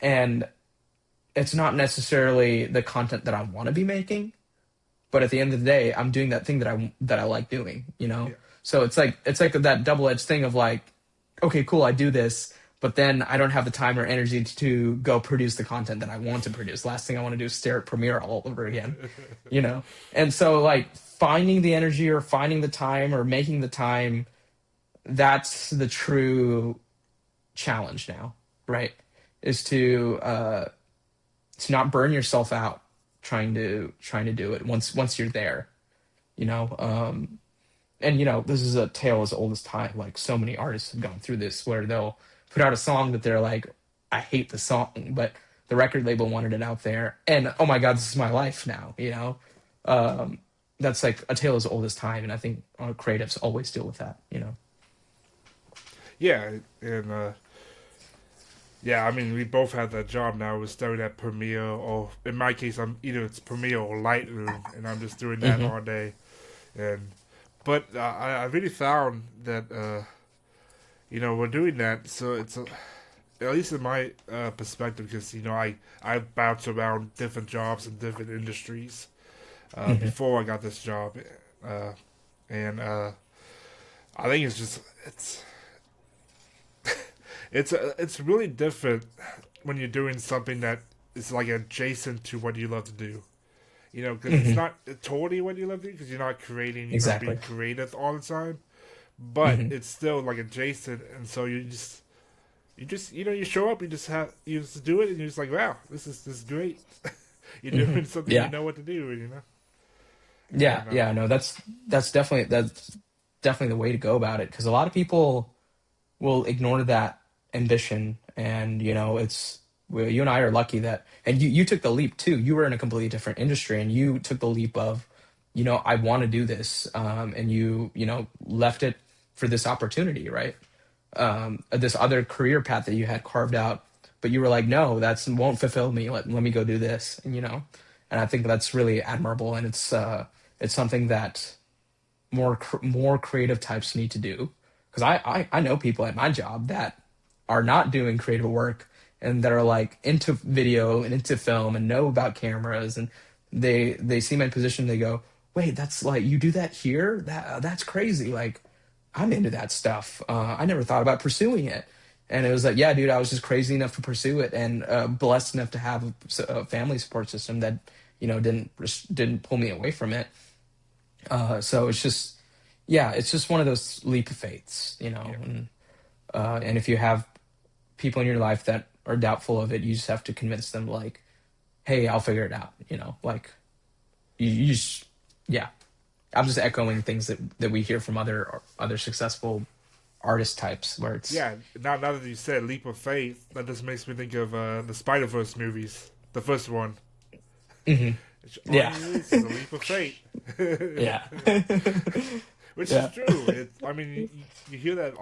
and it's not necessarily the content that I want to be making, but at the end of the day, I'm doing that thing that I like doing. Yeah. So it's like that double edged thing of like, okay, cool, I do this, but then I don't have the time or energy to go produce the content that I want to produce. Last thing I want to do is stare at Premiere all over again, you know? And so, like, finding the energy or finding the time or making the time, that's the true challenge now, right? Is to not burn yourself out trying to do it once you're there, you know? And this is a tale as old as time. Like, so many artists have gone through this where they'll put out a song that they're like, I hate the song, but the record label wanted it out there, and oh my god, this is my life now. That's like a tale as old as time, and I think creatives always deal with that. Yeah, and yeah, I mean, we both have that job now. We're starting at Premiere, or in my case, I'm either it's Premiere or Lightroom, and I'm just doing that Hmm. all day. And but I really found that we're doing that, so it's at least in my perspective, because I bounce around different jobs in different industries Hmm. before I got this job, uh, and I think it's really different when you're doing something that is like adjacent to what you love to do. Because it's Hmm. not totally what you love to do, because you're not creating, being Exactly. creative all the time. But Hmm. it's still like adjacent, and so you show up, you just do it, and you're just like, wow, this is great. You're Hmm. doing something you Yeah. know what to do. Yeah. And Yeah. No, that's definitely the way to go about it, because a lot of people will ignore that ambition. And well, you and I are lucky that, and you took the leap too. You were in a completely different industry, and you took the leap of, I want to do this, and you left it for this opportunity, right? This other career path that you had carved out, but you were like, no, that's won't fulfill me. Let me go do this. And I think that's really admirable, and it's something that more creative types need to do, because I know people at my job that are not doing creative work, and that are like into video and into film and know about cameras, and they see my position, they go, wait, that's like, you do that here? That's crazy. Like, I'm into that stuff. I never thought about pursuing it. And it was like, yeah, dude, I was just crazy enough to pursue it, and blessed enough to have a family support system that didn't pull me away from it. So it's just, yeah, it's just one of those leap of faiths. yeah, And if you have people in your life that are doubtful of it, you just have to convince them, like, hey, I'll figure it out. Like, you just, yeah. I'm just echoing things that we hear from other successful artist types, where it's, yeah. Now that you said leap of faith, that just makes me think of the Spider-Verse movies, the first one. Mhm. All Yeah, you need is a leap of faith. yeah, Which is yeah. true. I mean, you hear that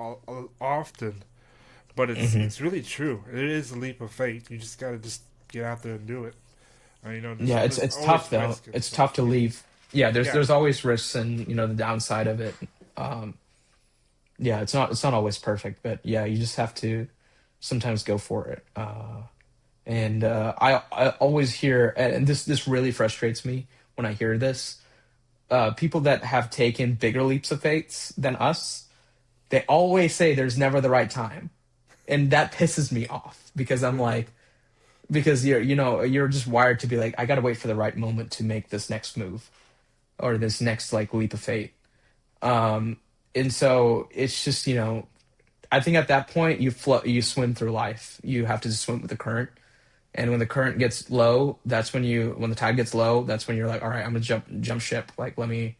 often, but it's Hmm. it's really true. It is a leap of faith. You just gotta just get out there and do it. Yeah, it's There's it's tough always though. risk and It's stuff. tough to leave. Yeah, there's Yeah, there's always risks, and the downside of it. Um, yeah, it's not always perfect, but yeah, you just have to sometimes go for it. And I always hear, and this really frustrates me when I hear this. People that have taken bigger leaps of faith than us, they always say there's never the right time, and that pisses me off, because I'm like, because you're just wired to be like, I gotta wait for the right moment to make this next move or this next like leap of faith. Um, and so it's just, I think at that point you swim through life. You have to just swim with the current. And when the current gets low, when the tide gets low, that's when you're like, all right, I'm gonna jump ship. Like let me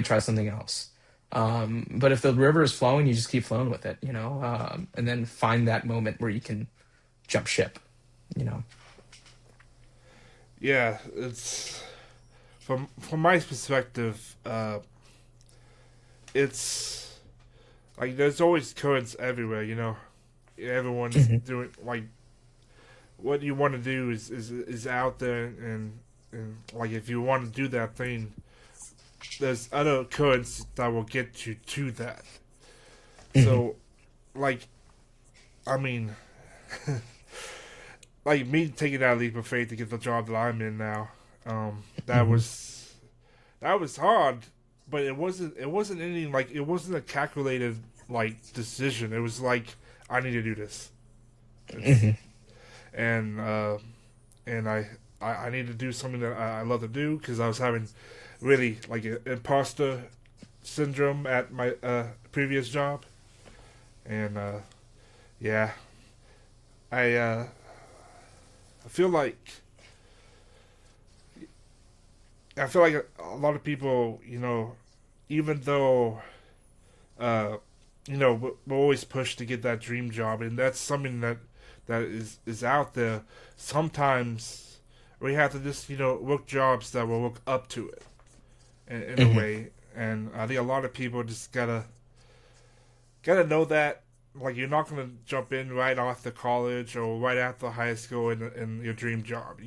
try something else. But if the river is flowing, you just keep flowing with it, and then find that moment where you can jump ship, you know. Yeah, it's from my perspective. It's like there's always currents everywhere. Everyone's Hmm. doing like what you want to do is out there, and like if you want to do that thing, there's other currents that will get you to that. Hmm. So like I mean, like me taking that leap of faith to get the job that I'm in now, that Hmm. was hard, but it wasn't any like it wasn't a calculated like decision. It was like I need to do this. It's Hmm. and and I need to do something that I love to do because I was having really like an imposter syndrome at my previous job, and yeah, I uh, I feel like a lot of people, even though uh, we're always pushed to get that dream job, and that's something that is out there. Sometimes we have to just work jobs that will look up to it in a Hmm. way, and I think a lot of people just gotta know that. Like you're not gonna jump in right off the college or right after high school in your dream job.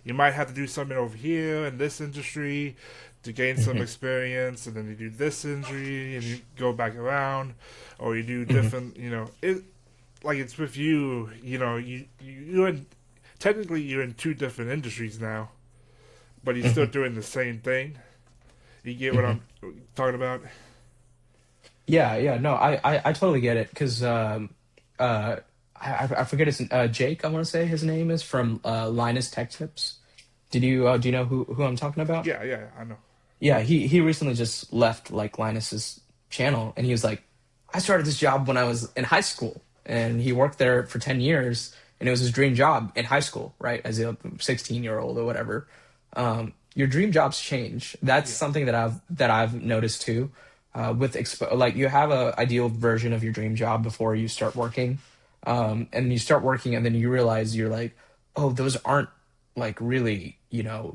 You might have to do something over here in this industry to gain some Hmm. experience, and then you do this industry and you go back around, or you do Hmm. different. It like it's with you. You're in technically you're in two different industries now, but you're still Hmm. doing the same thing. You get what Hmm. I'm talking about? Yeah, yeah, no, I totally get it because uh, I forget his Jake. I want to say his name is from Linus Tech Tips. Do you know who I'm talking about? Yeah, yeah, I know. Yeah, he recently just left like Linus's channel, and he was like, I started this job when I was in high school, and he worked there for 10 years, and it was his dream job in high school, right? As a 16-year-old or whatever. Your dream jobs change. That's Yeah. something that I've noticed too. Like you have a ideal version of your dream job before you start working, and you start working, and then you realize you're like, oh, those aren't like really,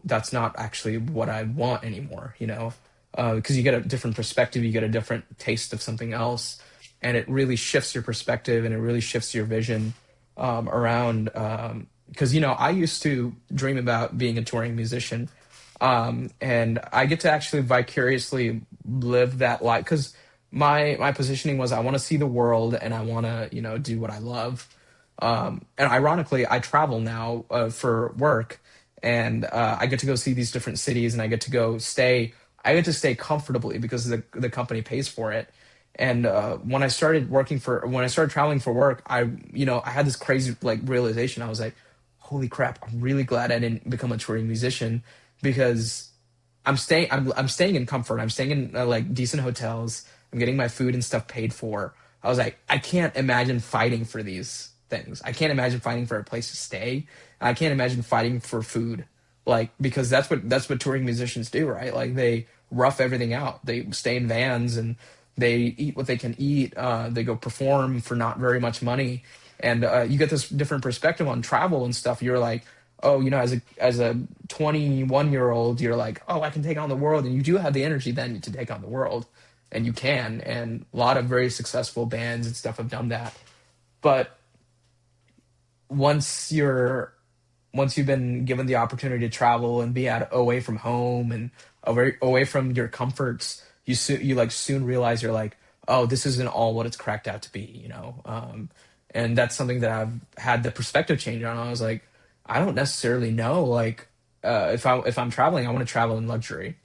that's not actually what I want anymore, because you get a different perspective, you get a different taste of something else, and it really shifts your perspective and it really shifts your vision around. Because, I used to dream about being a touring musician, and I get to actually vicariously live that life because my positioning was I want to see the world and I want to, do what I love. And ironically, I travel now for work, and I get to go see these different cities, and I get to go stay. I get to stay comfortably because the company pays for it. And when I started traveling for work, I had this crazy like realization. I was like, "Holy crap! I'm really glad I didn't become a touring musician because I'm staying in comfort. I'm staying in like decent hotels. I'm getting my food and stuff paid for. I was like, I can't imagine fighting for these things. I can't imagine fighting for a place to stay. I can't imagine fighting for food. Like because that's what touring musicians do, right? Like they rough everything out. They stay in vans and they eat what they can eat. They go perform for not very much money, and you get this different perspective on travel and stuff. You're like, oh, as a 21-year-old, you're like, oh, I can take on the world, and you do have the energy then to take on the world, and you can. And a lot of very successful bands and stuff have done that. But once you're once you've been given the opportunity to travel and be away from home and away from your comforts, you like soon realize you're like, oh, this isn't all what it's cracked out to be. And that's something that I've had the perspective change on. I was like, I don't necessarily know, like, if I'm traveling, I want to travel in luxury,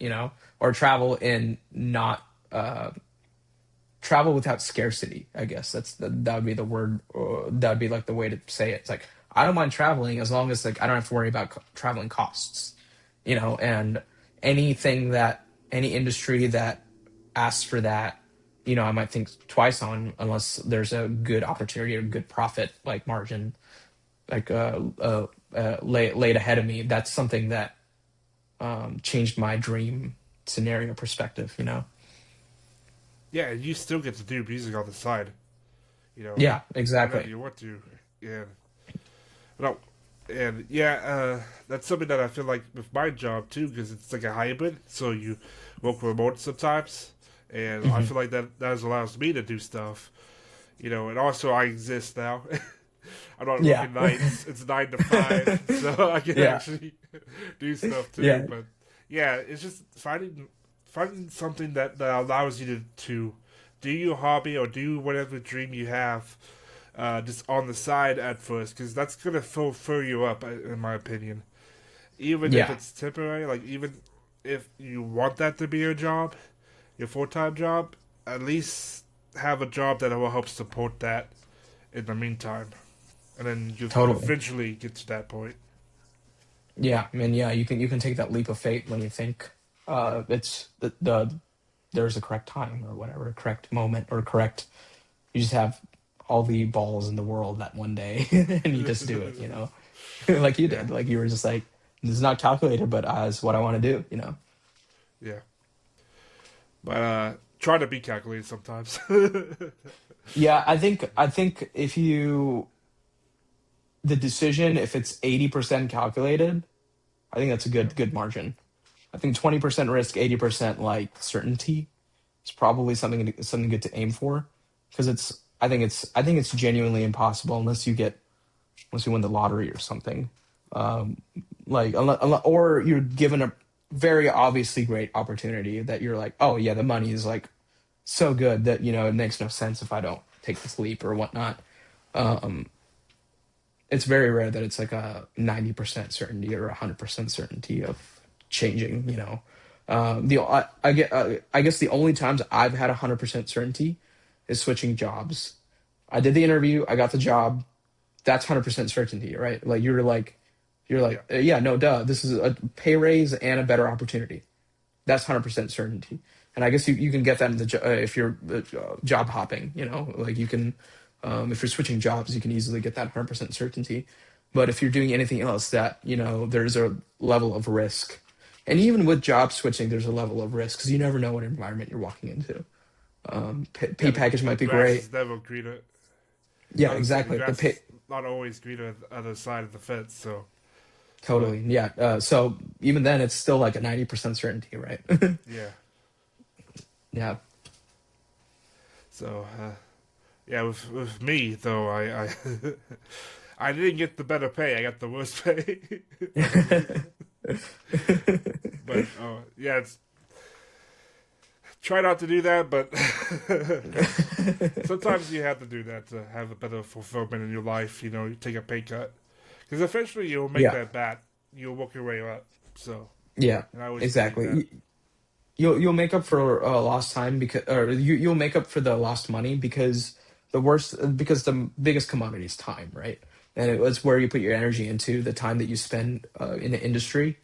or travel without scarcity. I guess that would be the word. That would be like the way to say it. It's like I don't mind traveling as long as like I don't have to worry about traveling costs, and anything that any industry that asks for that, I might think twice on unless there's a good opportunity or good profit like margin like laid ahead of me. That's something that changed my dream scenario perspective. Yeah, and you still get to do music on the side, Yeah, whenever exactly. you want to. Yeah, no, and yeah, that's something that I feel like with my job too, because it's like a hybrid. So you work remote sometimes, and I Hmm. feel like that allows me to do stuff, and also I exist now. I'm not Yeah. working nights. It's 9 to 5, so I can Yeah. actually do stuff too. Yeah. But yeah, it's just finding something that allows you to do your hobby or do whatever dream you have, just on the side at first, because that's gonna fill you up, in my opinion. Even if Yeah. it's temporary, like even if you want that to be your job, your full time job, at least have a job that will help support that in the meantime, and then you Totally. eventually get to that point. Yeah. I mean, yeah, you can take that leap of faith when you think it's there's a correct time or whatever, correct moment or correct. You just have all the balls in the world that one day, and you just do it. Like you Yeah, did. Like you were just like, this is not calculated, but it's what I want to do. yeah, but try to be calculated sometimes. Yeah, I think the decision, if it's 80% calculated, I think that's a Yeah, good margin. I think 20% risk, 80% like certainty is probably something good to aim for, because I think it's genuinely impossible unless you win the lottery or something. Um, like or you're given a very obviously great opportunity that you're like, oh yeah, the money is like so good that it makes no sense if I don't take this leap or whatnot. Um, it's very rare that it's like a 90% certainty or 100% certainty of changing. I guess the only times I've had 100% certainty is switching jobs. I did the interview, I got the job. That's 100% certainty, right? Like yeah, yeah, no, duh. This is a pay raise and a better opportunity. That's 100% certainty. And I guess you can get that in if you're job hopping, like you can, if you're switching jobs, you can easily get that 100% certainty. But if you're doing anything else that, there's a level of risk. And even with job switching, there's a level of risk because you never know what environment you're walking into. yeah. Pay package The might be grass great. is never greener. Yeah, I would say the exactly. The grass pay, is not always greener on the other side of the fence. So, but totally. Yeah. So even then, it's still like a 90% certainty, right? yeah, Yeah. so yeah. With me though, I I didn't get the better pay. I got the worst pay. But yeah, it's try not to do that. But sometimes you have to do that to have a better fulfillment in your life. You take a pay cut because eventually you'll make Yeah. that back. You'll work your way up. So, Yeah. and I always believe Exactly. that. You'll make up for lost time because, or you'll make up for the lost money because the biggest commodity is time, right? And it's where you put your energy into. The time that you spend in the industry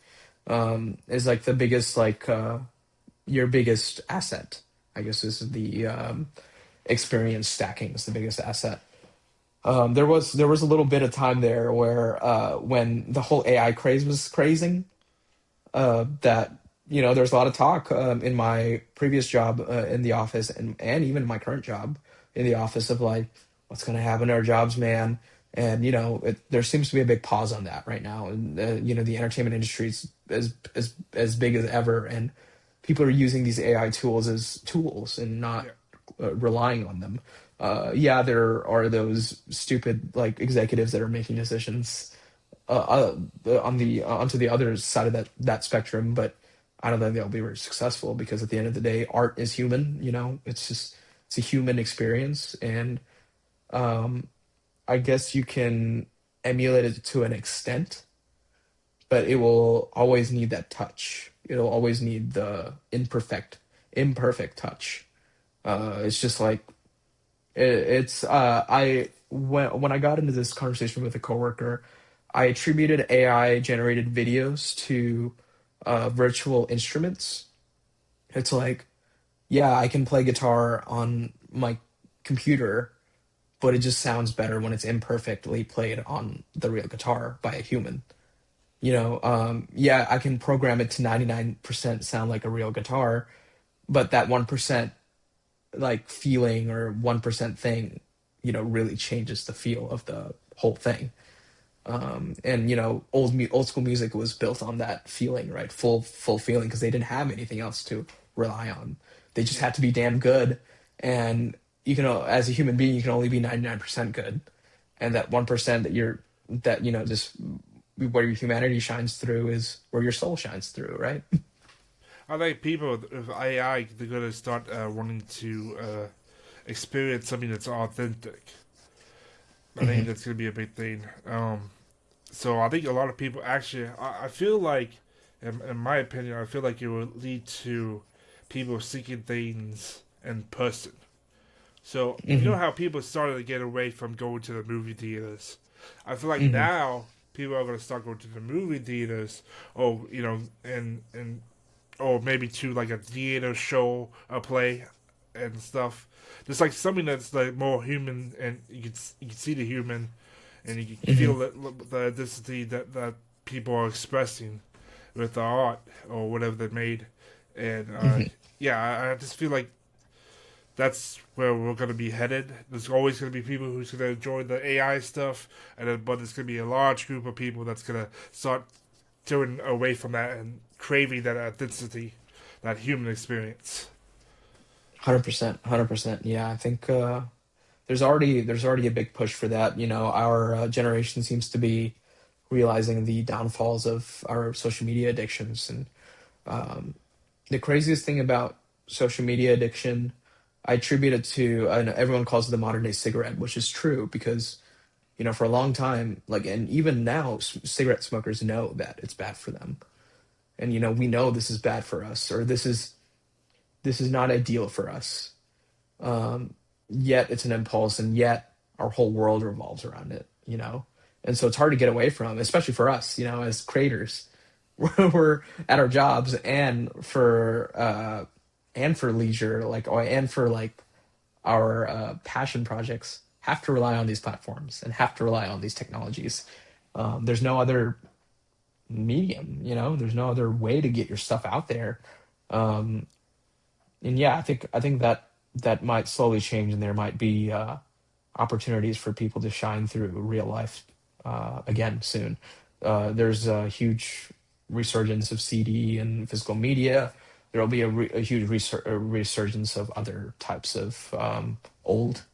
is like the biggest, like your biggest asset. I guess is the experience stacking is the biggest asset. There was a little bit of time there where when the whole AI craze was crazing, that there's a lot of talk in my previous job in the office and even my current job in the office of like what's going to happen to our jobs, man. And there seems to be a big pause on that right now, and the entertainment industry is as big as ever, and people are using these AI tools as tools and not Yeah, relying on them. Yeah, there are those stupid like executives that are making decisions onto the other side of that spectrum, but I don't think they'll be very successful because at the end of the day, art is human. It's a human experience, and um, I guess you can emulate it to an extent, but it will always need that touch. It'll always need the imperfect touch. It's just like it's I. when I got into this conversation with a coworker, I attributed AI generated videos to virtual instruments. It's like, yeah, I can play guitar on my computer, but it just sounds better when it's imperfectly played on the real guitar by a human. Yeah, I can program it to 99% sound like a real guitar, but that 1% like feeling or 1% thing, really changes the feel of the whole thing. And old school music was built on that feeling, right? Full feeling, because they didn't have anything else to rely on. They just Yeah. had to be damn good. And as a human being, you can only be 99% good. And that 1% just where your humanity shines through is where your soul shines through, right? I think people with AI, they're gonna start wanting to experience something that's authentic. I think Hmm. that's gonna be a big thing. So I think a lot of people actually, I feel like, in my opinion, I feel like it will lead to people seeking things in person. So you know Hmm. how people started to get away from going to the movie theaters. I feel like Hmm. now people are going to start going to the movie theaters, or and or maybe to like a theater show, a play, and stuff. Just like something that's like more human, and you can see the human, and you can Hmm. feel the authenticity that people are expressing with the art or whatever they made, and Hmm. yeah, I just feel like that's where we're going to be headed. There's always going to be people who's going to enjoy the AI stuff, but there's going to be a large group of people that's going to start turning away from that and craving that authenticity, that human experience. 100%, 100%. Yeah, I think there's already a big push for that. Our generation seems to be realizing the downfalls of our social media addictions, and um, the craziest thing about social media addiction, I attribute it to, I know everyone calls it the modern day cigarette, which is true because for a long time, like, and even now, cigarette smokers know that it's bad for them, and we know this is bad for us, or this is not ideal for us. um, Yet it's an impulse, and yet our whole world revolves around it. And so it's hard to get away from, especially for us, as creators. We're at our jobs, and for leisure, like, and for like our passion projects, have to rely on these platforms and have to rely on these technologies. There's no other medium, there's no other way to get your stuff out there. Um, and yeah, I think that might slowly change, and there might be opportunities for people to shine through real life again soon. There's a huge resurgence of CD and physical media. There will be a huge resurgence of other types of old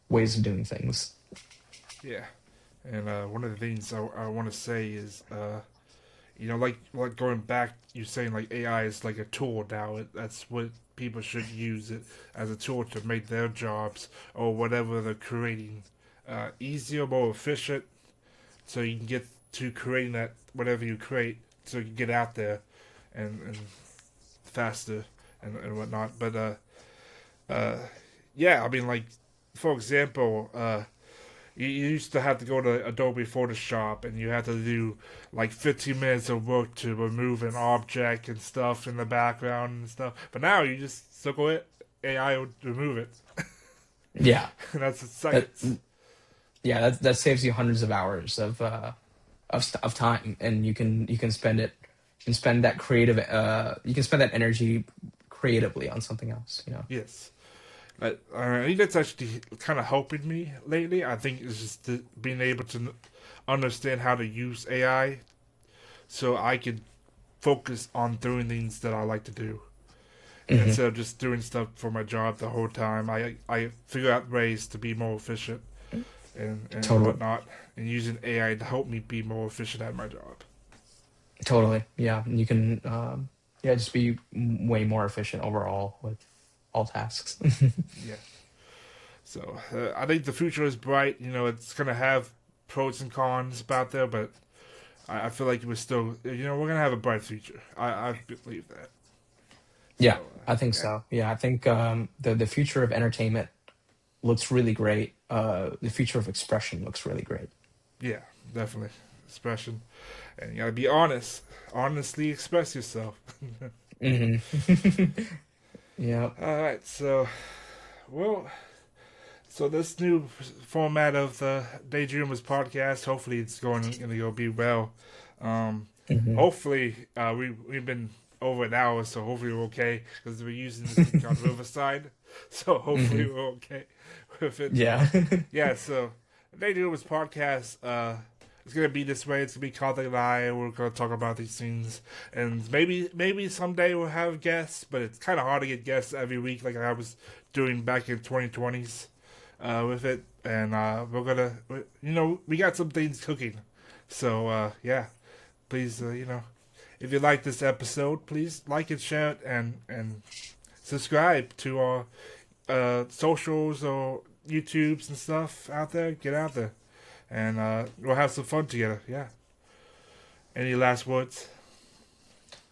ways of doing things. Yeah, and one of the things I want to say is, like going back, you're saying like AI is like a tool now. That's what people should use it as a tool to make their jobs or whatever they're creating easier, more efficient, so you can get to creating that whatever you create, so you can get out there and faster and whatnot. But uh, yeah, I mean, like for example, you used to have to go to Adobe Photoshop and you had to do like 15 minutes of work to remove an object and stuff in the background and stuff. But now you just circle it, AI will remove it, Yeah, and that's in that seconds. yeah that saves you hundreds of hours of time, and you can spend that energy creatively on something else. Yes. I think that's actually kind of helping me lately. I think it's just being able to understand how to use AI so I can focus on doing things that I like to do Hmm. instead of just doing stuff for my job the whole time. I figure out ways to be more efficient and Totally. whatnot, and using AI to help me be more efficient at my job. Totally. Yeah. And you can, yeah, just be way more efficient overall with all tasks. Yeah. So I think the future is bright. It's gonna have pros and cons about there, but I feel like we're still, we're gonna have a bright future. I believe that. So Yeah, I think yeah, so. Yeah, I think the future of entertainment looks really great. the future of expression looks really great. Yeah, definitely. Expression. And you gotta be honest. Honestly express yourself. Hmm. Yeah. Alright, so, well, so this new format of the Daydreamers podcast, hopefully it's gonna go be well. Um, Hmm. hopefully, we've been over an hour, so hopefully we're okay because we're using this thing called Riverside. So hopefully Hmm. we're okay with it. Yeah. Yeah, so Daydreamers podcast, it's gonna be this way. It's gonna be Karthik and I. We're gonna talk about these things, and maybe someday we'll have guests, but it's kind of hard to get guests every week, like I was doing back in 2020s with it. And we got some things cooking. So yeah, please, if you like this episode, please like it, share it, and subscribe to our socials or YouTubes and stuff out there. Get out there, and we'll have some fun together. Yeah. Any last words?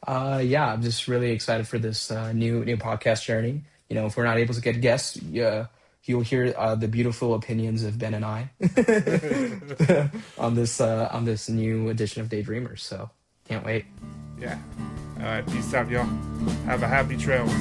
Yeah, I'm just really excited for this new podcast journey. If we're not able to get guests, you'll hear the beautiful opinions of Ben and I on this new edition of Daydreamers. So can't wait. Yeah. All right. Peace out, y'all. Have a happy trails.